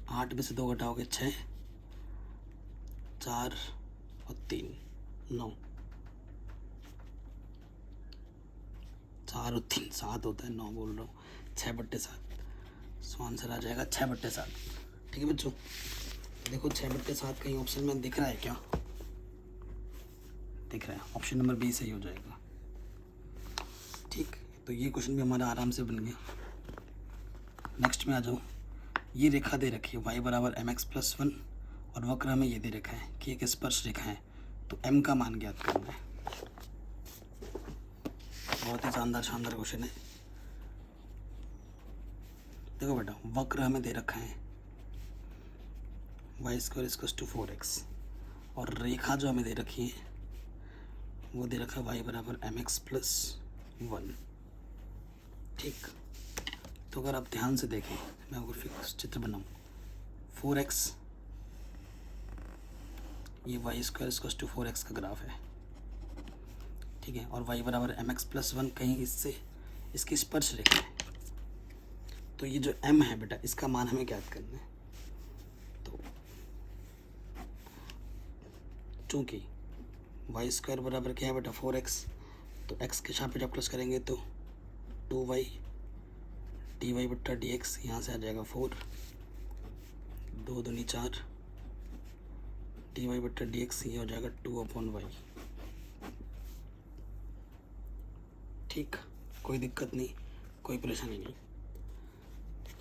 आठ में से 2 घटाओगे 6, 4 और 3 9, 4 और 3 7 होता है, 9 बोल रहा हूँ, 6/7। सो आंसर आ जाएगा 6/7। ठीक है बच्चों, देखो 6/7 कहीं ऑप्शन में दिख रहा है क्या, दिख रहा है, ऑप्शन नंबर बी सही हो जाएगा। ठीक, तो ये क्वेश्चन भी हमारा आराम से बन गया। नेक्स्ट में आ जाओ। ये रेखा दे रखी है y = mx + 1 और वक्र हमें ये दे रखा है कि एक स्पर्श रेखा है, तो m का मान ज्ञात करना है। बहुत ही शानदार क्वेश्चन है। देखो बेटा, वक्र हमें दे रखा है y² = 4x और रेखा जो हमें दे रखी है वो दे रखा है y = mx + 1। ठीक, तो अगर आप ध्यान से देखें, मैं अगर फिक्स चित्र बनाऊँ, 4x, ये y² = 4x का ग्राफ है। ठीक है, और y = mx + 1 कहीं इससे इसकी स्पर्श रेखा है। तो ये जो m है बेटा इसका मान हमें ज्ञात करना है। तो चूँकि वाई स्क्वायर बराबर क्या है बेटा 4x, तो x के सापेक्ष जब प्लस करेंगे तो 2y dy बट्टा dx, यहाँ से आ जाएगा 4, 2 दूनी 4 dy बट्टा dx, ये हो जाएगा 2/y। ठीक, कोई दिक्कत नहीं, कोई परेशानी नहीं।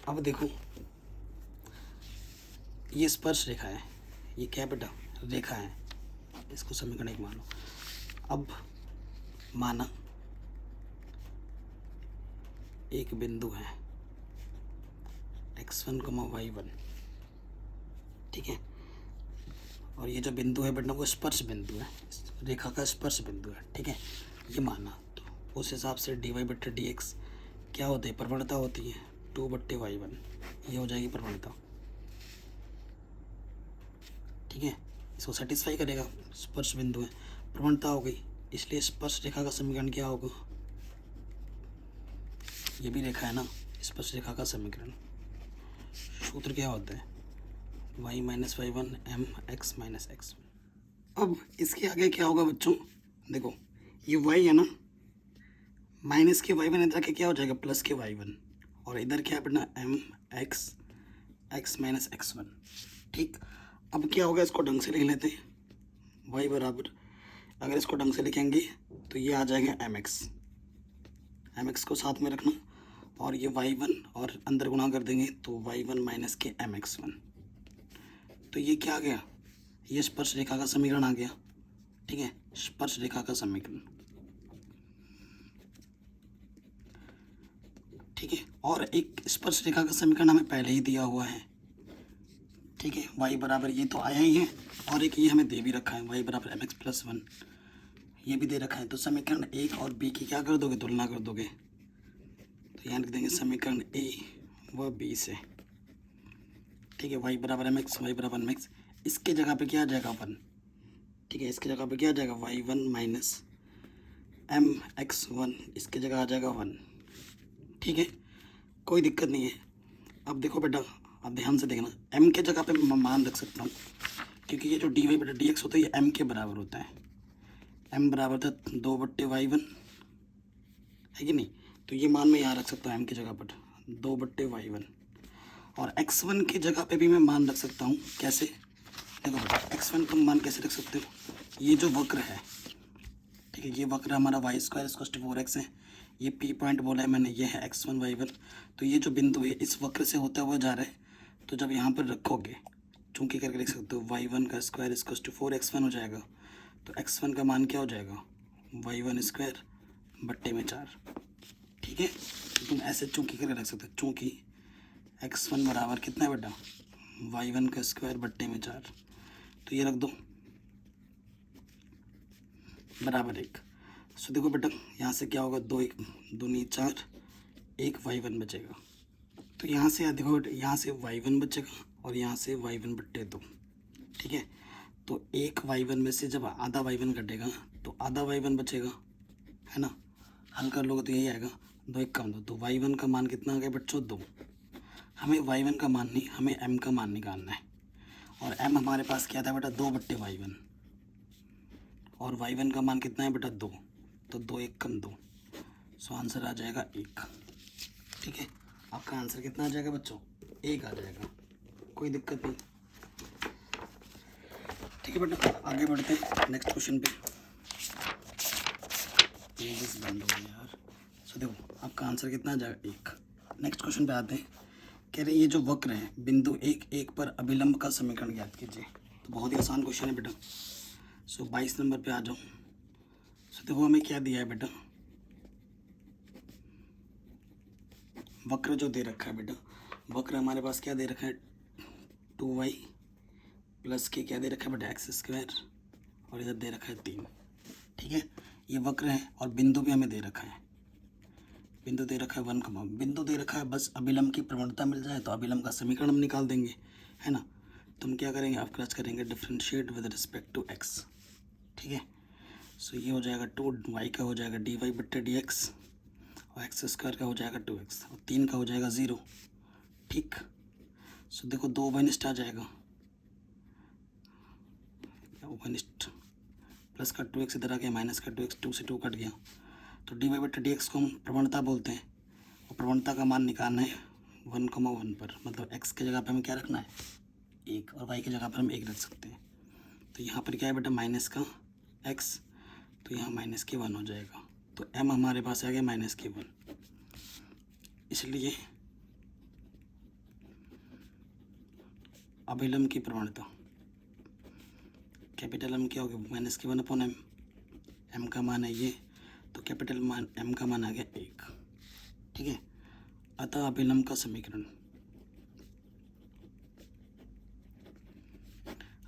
अब देखो ये स्पर्श रेखा है, ये क्या बेटा रेखा है, इसको समीकरण एक मान लो। अब माना एक बिंदु है x1, y1, ठीक है, और ये जो बिंदु है बेटा वो स्पर्श बिंदु है, रेखा का स्पर्श बिंदु है, ठीक है, ये माना। तो उस हिसाब से dy बट्टे dx क्या होती है, प्रवणता होती है 2/y1, ये हो जाएगी प्रवणता, ठीक है, इसको सेटिस्फाई करेगा, स्पर्श बिंदु है, प्रवणता हो गई, इसलिए स्पर्श रेखा का समीकरण क्या होगा, ये भी रेखा है ना, स्पर्श रेखा का समीकरण सूत्र क्या होता है y minus y1 m x minus x। अब इसके आगे क्या होगा बच्चों, देखो ये y है ना, माइनस के y1 इधर के क्या हो जाएगा प्लस के y1, और इधर क्या है बेटा m x x minus x1, ठीक। अब क्या होगा, इसको ढंग से लिख लेते हैं, y बराबर, अगर इसको ढंग से लिखेंगे तो ये आ जाएगा एम एक्स को साथ में रखना, और ये y1 और अंदर गुणा कर देंगे तो y1 माइनस के mx1, तो ये क्या आ गया, ये स्पर्श रेखा का समीकरण आ गया, ठीक है, स्पर्श रेखा का समीकरण, ठीक है। और एक स्पर्श रेखा का समीकरण हमें पहले ही दिया हुआ है, ठीक है, y बराबर ये तो आया ही है, और एक ये हमें दे भी रखा है y बराबर mx प्लस 1, ये भी दे रखा है। तो समीकरण ए और बी की क्या कर दोगे, तुलना कर दोगे, तो यहाँ लिख देंगे समीकरण ए व बी से, ठीक है, y बराबर mx y बराबर mx, इसके जगह पे क्या आ जाएगा 1, ठीक है, इसके जगह पे क्या आ जाएगा y1 माइनस mx1, इसके जगह आ जाएगा 1, ठीक है, कोई दिक्कत नहीं है। अब देखो बेटा, अब ध्यान से देखना, m के जगह पे मैं मान रख सकता हूँ, क्योंकि ये जो dy बटा dx होता है ये m के बराबर होता है, m बराबर था 2/y1, है कि नहीं, तो ये मान मैं यहाँ रख सकता हूँ m की जगह पर 2/y1, और x1 की जगह पे भी मैं मान रख सकता हूँ, कैसे, देखो बेटा x1 तुम मान कैसे रख सकते हो, ये जो वक्र है, ठीक है, ये वक्र हमारा Y square equals to 4x है, ये पी पॉइंट बोला है मैंने, ये है x1 y1, तो ये जो बिंदु है इस वक्र से होता हुआ जा रहा है, तो जब यहाँ पर रखोगे चूंकि करके लिख सकते हो y1 का स्क्वायर इक्वल्स टू 4x1 हो जाएगा, तो x1 का मान क्या हो जाएगा y1 स्क्वायर बट्टे में 4, ठीक है, तो तुम ऐसे चूंकि करके रख सकते हो, चूंकि x1 बराबर कितना है बेटा y1 का स्क्वायर बट्टे में 4, तो ये रख दो बराबर 1। सो देखो बेटा यहाँ से क्या होगा, 2 1 दूनी 4, 1 y1 बचेगा, तो यहाँ से देखो बेटा, यहाँ से y1 बचेगा और यहाँ से y1 बट्टे 2, ठीक है, तो 1 y1 में से जब आधा y1 कटेगा तो आधा y1 बचेगा, है ना, हल कर लोगे तो यही आएगा, 2 1 कम 2, तो y1 का मान कितना आ गया बच्चों 2, हमें y1 का मान नहीं, हमें m का मान निकालना है, और m हमारे पास क्या था बेटा 2/y1, और y1 का मान कितना है बेटा 2, तो 2 1 कम 2, सो आंसर आ जाएगा 1, ठीक है, आपका आंसर कितना आ जाएगा बच्चों 1 आ जाएगा, कोई दिक्कत नहीं, ठीक है बेटा। आगे बढ़ते हैं नेक्स्ट क्वेश्चन पे, पेजेस बंद हो गए यार, सो देखो आपका आंसर कितना आ जाएगा 1। नेक्स्ट क्वेश्चन पे आते हैं, कह रहे ये जो वक्र है बिंदु 1 1 पर अभिलंब का समीकरण ज्ञात कीजिए, तो बहुत ही आसान क्वेश्चन है बेटा। सो 22 नंबर पे आ जाओ। सो देखो हमें क्या दिया है बेटा, वक्र जो दे रखा है बेटा, वक्र हमारे पास क्या दे रखा है 2y प्लस के क्या दे रखा है बेटा एक्स स्क्वायर, और इधर दे रखा है 3, ठीक है, ये वक्र है, और बिंदु भी हमें दे रखा है, बिंदु दे रखा है 1, बिंदु दे रखा है, बस अभिलंब की प्रवणता मिल जाए तो अभिलंब का समीकरण हम निकाल देंगे, है ना। तुम क्या करेंगे, आप क्रच करेंगे differentiate with respect to X, ठीक है। सो ये हो जाएगा 2y का हो जाएगा dy बट्टे dx, और एक्स स्क्वायर का हो जाएगा 2x और 3 का हो जाएगा 0। ठीक, सो देखो 2 ओवनिस्ट आ जाएगा, ओवनिस्ट प्लस का 2x इधर आ गया, माइनस का 2x, 2 से 2 कट गया। तो dy बटे dx को हम प्रवणता बोलते हैं और प्रवणता का मान निकालना है 1,1 पर, मतलब x के जगह पे हमें क्या रखना है 1 और y की जगह पर हम 1 रख सकते हैं। तो यहाँ पर क्या है बेटा माइनस का x, तो यहाँ माइनस के 1 हो जाएगा। तो m हमारे पास आ गया माइनस के 1, इसलिए अभिलंब की प्रवणता कैपिटल M क्या होगी माइनस के 1 अपॉन m, m का मान है ये, तो कैपिटल मान m का मान आ गया 1। ठीक है, अतः अभिलंब का समीकरण,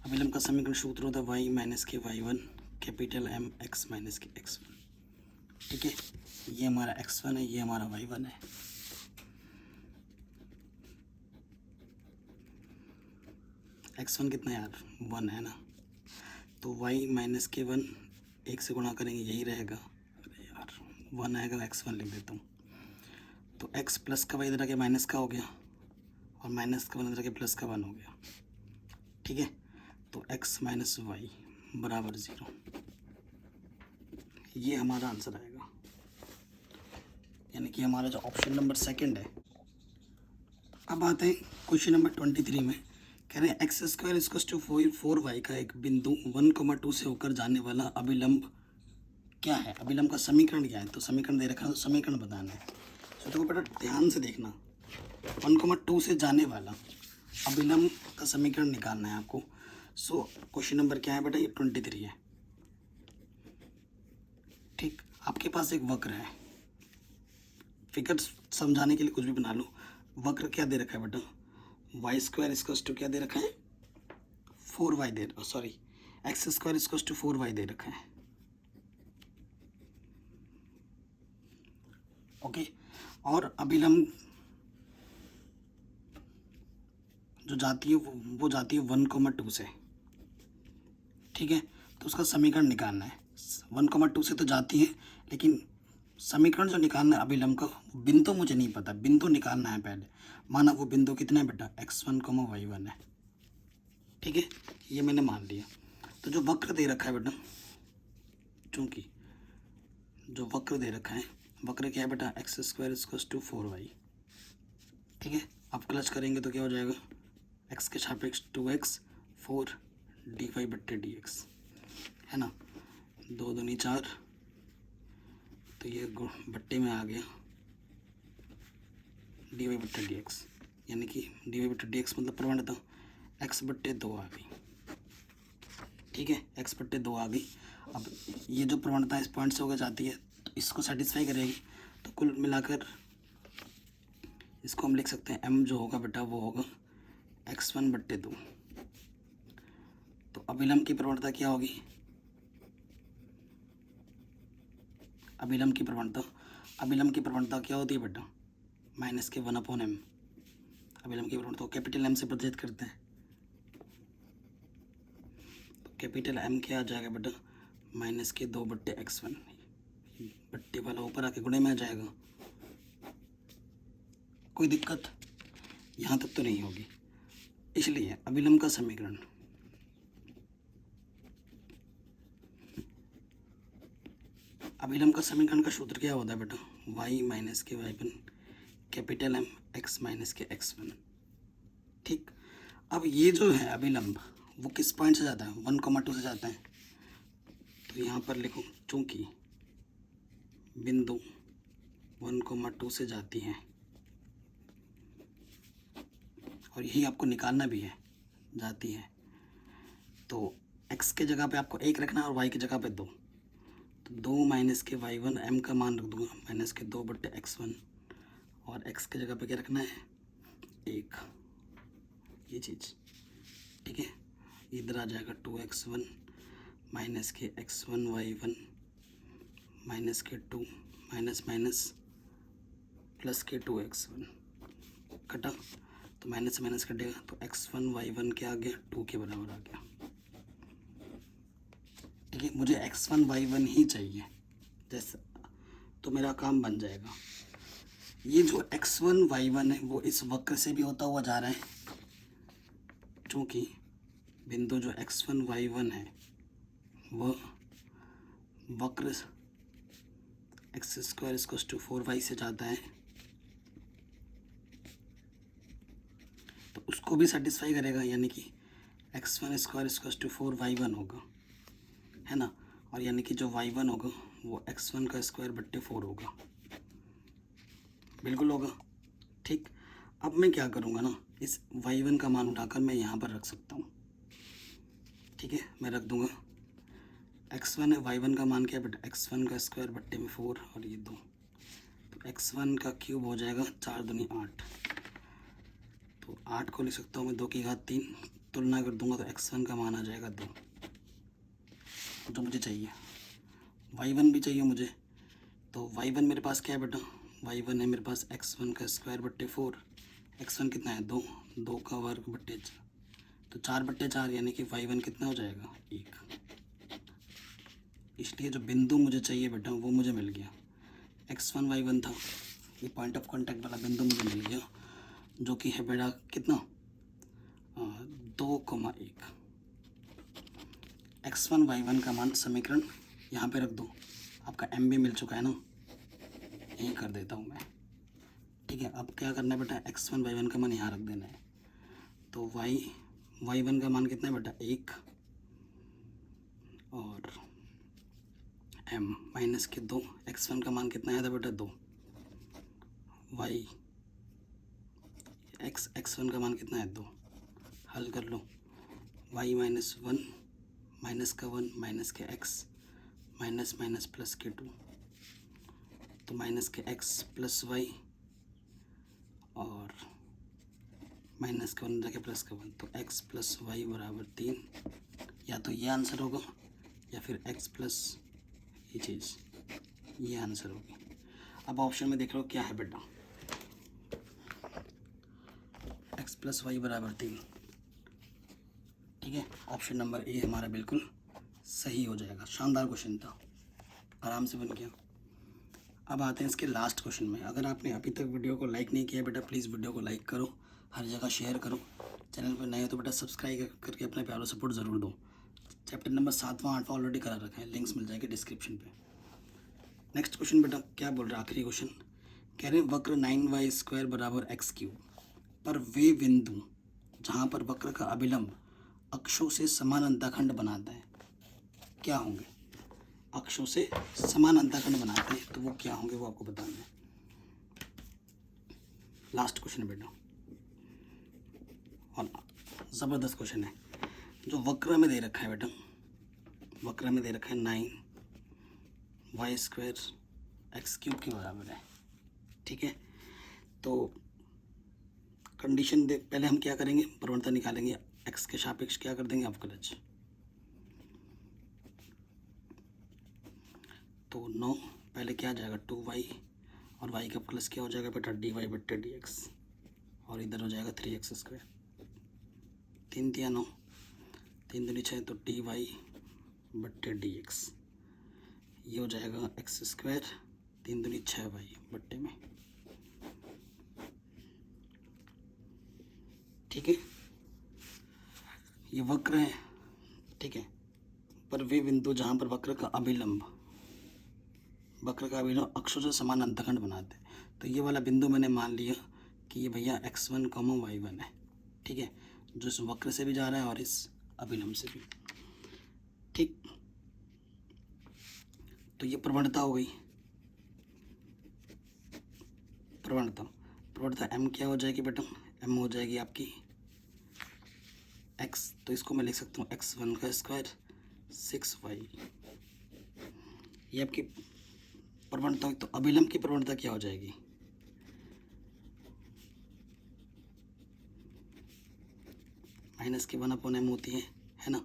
अभिलंब का समीकरण सूत्र होता है y माइनस के y1 capital M x minus के x1। ठीक है, ये हमारा x1 है, ये हमारा y1 है। x1 कितना यार 1 है ना, तो y माइनस के 1 1 से गुणा करेंगे यही रहेगा, अरे यार 1 आएगा, x1 लिख देता हूँ। तो x प्लस का y इधर आके माइनस का हो गया और माइनस का 1 इधर आके प्लस का 1 हो गया। ठीक है, तो x माइनस वाई बराबर 0, ये हमारा आंसर आएगा, यानी कि हमारा जो ऑप्शन नंबर सेकंड है। अब आते हैं क्वेश्चन नंबर 23 में, कह रहे हैं x square equals to 4y का एक बिंदु 1,2 से होकर जाने वाला अभिलंब क्या है, अभिलंब का समीकरण क्या है। तो समीकरण दे रखा है, तो समीकरण बताना है। तो देखो बेटा ध्यान से देखना, 1,2 से जाने वाला अभिलंब का समीकरण निकालना है आपको। सो क्वेश्चन नंबर क्या है बेटा, ये 23 है। ठीक, आपके पास एक वक्र है, फिगर समझाने के लिए कुछ भी बना लो। वक्र क्या दे रखा है बेटा, वाई स्क्वायर इक्वल्स टू क्या दे रखा है 4y दे, sorry X square equals to 4y दे रखा है। ओके, और अभिलंब जो जाती है वो जाती है 1,2 से। ठीक है, तो उसका समीकरण निकालना है। 1,2 से तो जाती है, लेकिन समीकरण जो निकालना है अभिलंब का, बिंदु मुझे नहीं पता, बिंदु निकालना है पहले। माना वो बिंदु कितना है बेटा x1, y1 है। ठीक है, ये मैंने मान लिया। तो जो वक्र दे रखा है बेटा, चूंकि जो वक्र दे रखा है, वक्र क्या है बेटा x square equals to 4y। ठीक है, आप क्लच करेंगे तो क्या हो जाएगा, x के सापेक्ष 2x 4 dy बट्टे dx, है ना, 2 दूनी 4, तो ये बट्टे में आ गया dy बट्टे dx, यानी कि dy बट्टे dx मतलब प्रवणता x बट्टे 2 आ गई। ठीक है, x बट्टे 2 आ गई। अब ये जो प्रवणता इस पॉइंट से होकर जाती है, तो इसको सेटिस्फाई करेगी। तो कुल मिलाकर इसको हम लिख सकते हैं m जो होगा बेटा वो होगा x1 बट्टे 2। तो अभिलंब की प्रवणता क्या होगी, अभिलंब की प्रवणता क्या होती है बेटा माइनस के 1 अपॉन m। अभिलंब की प्रवणता को कैपिटल M से प्रतिनिधित करते हैं, तो कैपिटल M क्या आ जाएगा बेटा माइनस के 2 बट्टे x1, बट्टे वाला ऊपर आके गुणे में आ जाएगा। कोई दिक्कत यहाँ तक तो नहीं होगी। इसलिए अभिलंब का समीकरण, अभिलंब का समीकरण का सूत्र क्या होता है बेटा, y माइनस के y1 capital M x minus के x1। ठीक, अब ये जो है अभिलंब वो किस पॉइंट से जाता है, 1,2 से जाता है। तो यहाँ पर लिखो, चूंकि बिंदु 1,2 से जाती है, और यही आपको निकालना भी है, जाती है, तो x के जगह पे आपको 1 रखना है और y की जगह पे 2। तो 2 माइनस के y1 m का मान रख दूंगा माइनस के 2 बट्टे x1, और x के जगह पे क्या रखना है 1, ये चीज़। ठीक है, इधर आ जाएगा 2x1 माइनस के x1 y1 माइनस के 2 माइनस माइनस प्लस के 2x1 कटा, तो माइनस से माइनस कटेगा, तो x1 y1 क्या आ गया 2 के बराबर आ गया। ठीक है, मुझे x1 y1 ही चाहिए, जैसे तो मेरा काम बन जाएगा। ये जो x1 y1 है वो इस वक्र से भी होता हुआ जा रहा है, क्योंकि बिंदु जो x1 y1 है वो वक्र x square equals to 4y से जाता है, तो उसको भी सेटिस्फाई करेगा, यानी कि x1 square equals to 4y1 होगा, है ना। और यानी कि जो y1 होगा वो x1 का स्क्वायर बट्टे 4 होगा, बिल्कुल होगा। ठीक, अब मैं क्या करूँगा ना, इस y1 का मान उठाकर मैं यहाँ पर रख सकता हूँ। ठीक है, मैं रख दूँगा x1 है, y1 का मान क्या है बेटा, x1 का स्क्वायर बट्टे में 4 और ये 2, तो x1 का क्यूब हो जाएगा 4 दूनी 8, तो 8 को लिख सकता हूँ मैं 2 की घात 3, तुलना कर दूंगा तो x1 का मान आ जाएगा 2, जो मुझे चाहिए। y1 भी चाहिए मुझे, तो y1 मेरे पास क्या है बेटा, y1 है मेरे पास x1 का स्क्वायर बट्टे 4, x1 कितना है 2, 2 का वर्ग बट्टे 4, तो 4 बट्टे 4 यानी कि y1 कितना हो जाएगा 1। इसलिए जो बिंदु मुझे चाहिए बेटा वो मुझे मिल गया, x1 y1 था, ये पॉइंट ऑफ कांटेक्ट वाला बिंदु मुझे मिल गया, जो कि है बेटा कितना 2,1। x1 y1 का मान समीकरण यहाँ पे रख दो, आपका m भी मिल चुका है ना, यही कर देता हूँ मैं। ठीक है, अब क्या करना है बेटा, x1 y1 का मान यहाँ रख देना है, तो y1 का मान कितना है बेटा 1 और m माइनस के 2, x1 का मान कितना आया था बेटा 2, x1 का मान कितना है 2, हल कर लो, y माइनस 1 माइनस का 1 माइनस के x माइनस माइनस प्लस के 2, तो माइनस के x प्लस y और माइनस का 1 जाके प्लस का 1, तो x प्लस वाई बराबर 3, या तो ये आंसर होगा या फिर x प्लस ये चीज़, ये आंसर होगी। अब ऑप्शन में देख लो क्या है बेटा, x प्लस वाई बराबर 3, ठीक है, ऑप्शन नंबर ए हमारा बिल्कुल सही हो जाएगा। शानदार क्वेश्चन था, आराम से बन गया। अब आते हैं इसके लास्ट क्वेश्चन में। अगर आपने अभी तक वीडियो को लाइक नहीं किया बेटा, प्लीज़ वीडियो को लाइक करो, हर जगह शेयर करो, चैनल पर नए हो तो बेटा सब्सक्राइब करके अपना प्यारा सपोर्ट ज़रूर दो। चैप्टर नंबर 7वां 8वां ऑलरेडी करा रखा है, लिंक्स मिल जाएंगे डिस्क्रिप्शन पे। नेक्स्ट क्वेश्चन बेटा क्या बोल रहा है, आखिरी क्वेश्चन कह रहे हैं वक्र 9y स्क्वायर बराबर x क्यूब पर वे बिंदु जहाँ पर वक्र का अभिलंब अक्षों से समान अंतःखंड बनाता है क्या होंगे, अक्षों से समान अंतःखंड बनाते हैं तो वो क्या होंगे, वो आपको बताना है। लास्ट क्वेश्चन है बेटा और ज़बरदस्त क्वेश्चन है, जो वक्र में दे रखा है बेटा, वक्र में दे रखा है 9y स्क्वायर x क्यूब के बराबर है। ठीक है, तो कंडीशन दे, पहले हम क्या करेंगे, प्रवणता निकालेंगे, x के सापेक्ष क्या कर देंगे अवकलज, तो 9 पहले क्या आ जाएगा 2y और y का प्लस क्या हो जाएगा बेटा dy बट्टे dx और इधर हो जाएगा 3x स्क्वायर, 3 तिया 9, 3 दूनी 6, तो dy बट्टे dx ये हो जाएगा x स्क्वायर, 3 दूनी 6y बट्टे में। ठीक है, ये वक्र है, ठीक है, पर वे बिंदु जहाँ पर वक्र का अभिलंब अक्षों से समान अंतःखंड बनाते हैं, तो ये वाला बिंदु मैंने मान लिया कि ये भैया x1, y1 है। ठीक है, जो इस वक्र से भी जा रहा है और इस अभिलंब से भी। ठीक, तो ये प्रवणता हो गई, प्रवणता m क्या हो जाएगी बेटा, m हो जाएगी आपकी x, तो इसको मैं लिख सकता हूँ x1 का स्क्वायर 6y, ये आपकी प्रवणता। तो अभिलंब की प्रवणता क्या हो जाएगी, माइनस के 1/m होती है ना,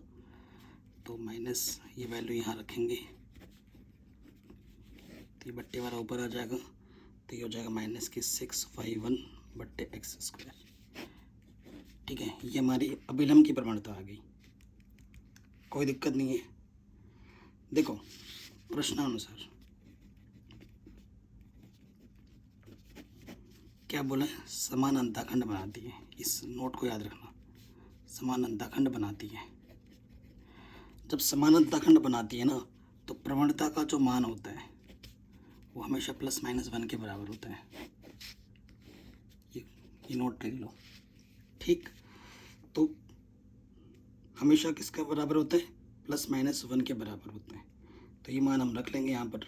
तो माइनस ये वैल्यू यहाँ रखेंगे तो ये बट्टे वाला ऊपर आ जाएगा, तो ये हो जाएगा माइनस की 6y1 बट्टे x स्क्वायर। ठीक है, ये हमारी अभिलंब की प्रवणता आ गई, कोई दिक्कत नहीं है। देखो प्रश्नानुसार क्या बोला है, समान अंतःखंड बनाती है। इस नोट को याद रखना, समान अंतःखंड बनाती है। जब समान अंतःखंड बनाती है ना, तो प्रवणता का जो मान होता है वो हमेशा ±1 के बराबर होता है। ये नोट लिख लो, ठीक। तो हमेशा किसका बराबर होता है, ±1 के बराबर होता है। तो ये मान हम रख लेंगे यहाँ पर।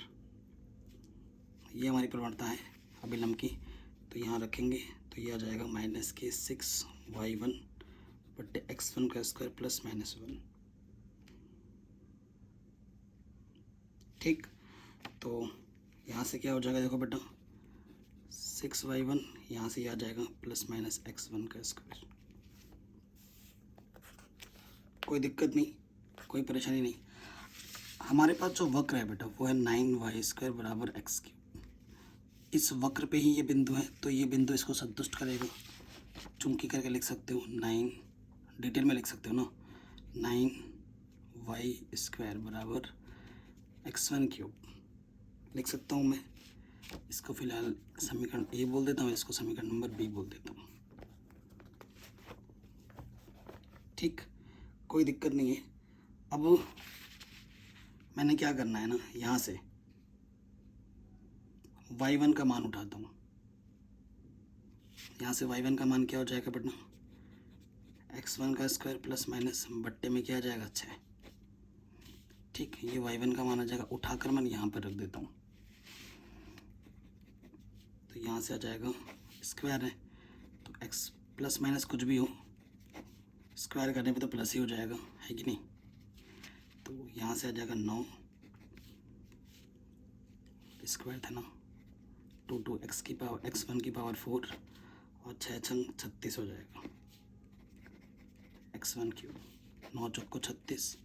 ये हमारी प्रवणता है अभिलंब की, तो यहाँ रखेंगे तो ये आ जाएगा -6y1 बट्टे x1 का स्क्वायर +-1। ठीक, तो यहाँ से क्या हो जाएगा, देखो बेटा 6y1, यहाँ से ये आ जाएगा +-x1 का स्क्वायर। कोई दिक्कत नहीं, कोई परेशानी नहीं। हमारे पास जो वक्र है बेटा वो है 9y² बराबर x3। इस वक्र पे ही ये बिंदु है, तो ये बिंदु इसको संतुष्ट करेगा। चुंकी करके लिख सकते हो 9, डिटेल में लिख सकते हो ना, 9y² बराबर x1³ लिख सकता हूँ मैं। इसको फिलहाल समीकरण ए बोल देता हूँ, इसको समीकरण नंबर बी बोल देता हूँ। ठीक, कोई दिक्कत नहीं है। अब मैंने क्या करना है ना, यहाँ से y1 का मान उठाता हूँ। यहाँ से y1 का मान क्या हो जाएगा बेटा, x1 का स्क्वायर +- बट्टे में क्या आ जाएगा 6। ठीक, ये y1 का मान आ जाएगा, उठाकर मैं यहाँ पर रख देता हूँ। तो यहाँ से आ जाएगा, स्क्वायर है तो x ± कुछ भी हो, स्क्वायर करने पे तो प्लस ही हो जाएगा, है कि नहीं। तो यहाँ से आ जाएगा 9, स्क्वायर था ना, 2 x1 की पावर 4 और 6 छंग 36 हो जाएगा, x1³। 9 चौको 36,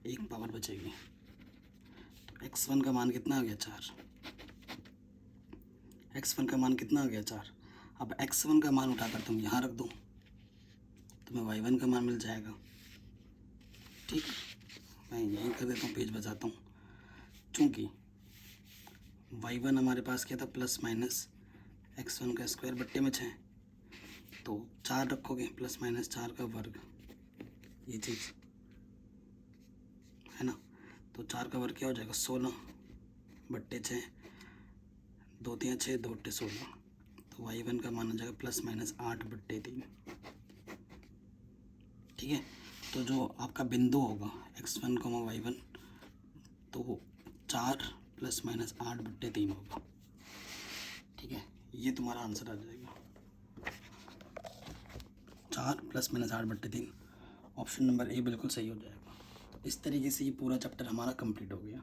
एक पावर बचेगी। तो x1 का मान कितना आ गया, 4। x1 का मान कितना आ गया, 4। अब x1 का मान उठाकर तुम यहाँ रख दो, तुम्हें y1 का मान मिल जाएगा। ठीक, मैं यहीं कर देता हूँ, पेज बचाता हूँ। चूँकि y1 हमारे पास क्या था, ± x1 का स्क्वायर बट्टे में 6, तो 4 रखोगे ±4 का वर्ग, ये चीज़ है ना। तो 4 का वर्ग क्या हो जाएगा, 16 बट्टे 6, 2 3 6, 2 8 16। तो y1 का मान आ जाएगा ±8 बट्टे 3। ठीक है, तो जो आपका बिंदु होगा x1, y1, तो 4 ±8 बट्टे 3 होगा। ठीक है, ये तुम्हारा आंसर आ जाएगा, 4 ±8 बट्टे 3। ऑप्शन नंबर ए बिल्कुल सही हो जाएगा। इस तरीके से ये पूरा चैप्टर हमारा कंप्लीट हो गया।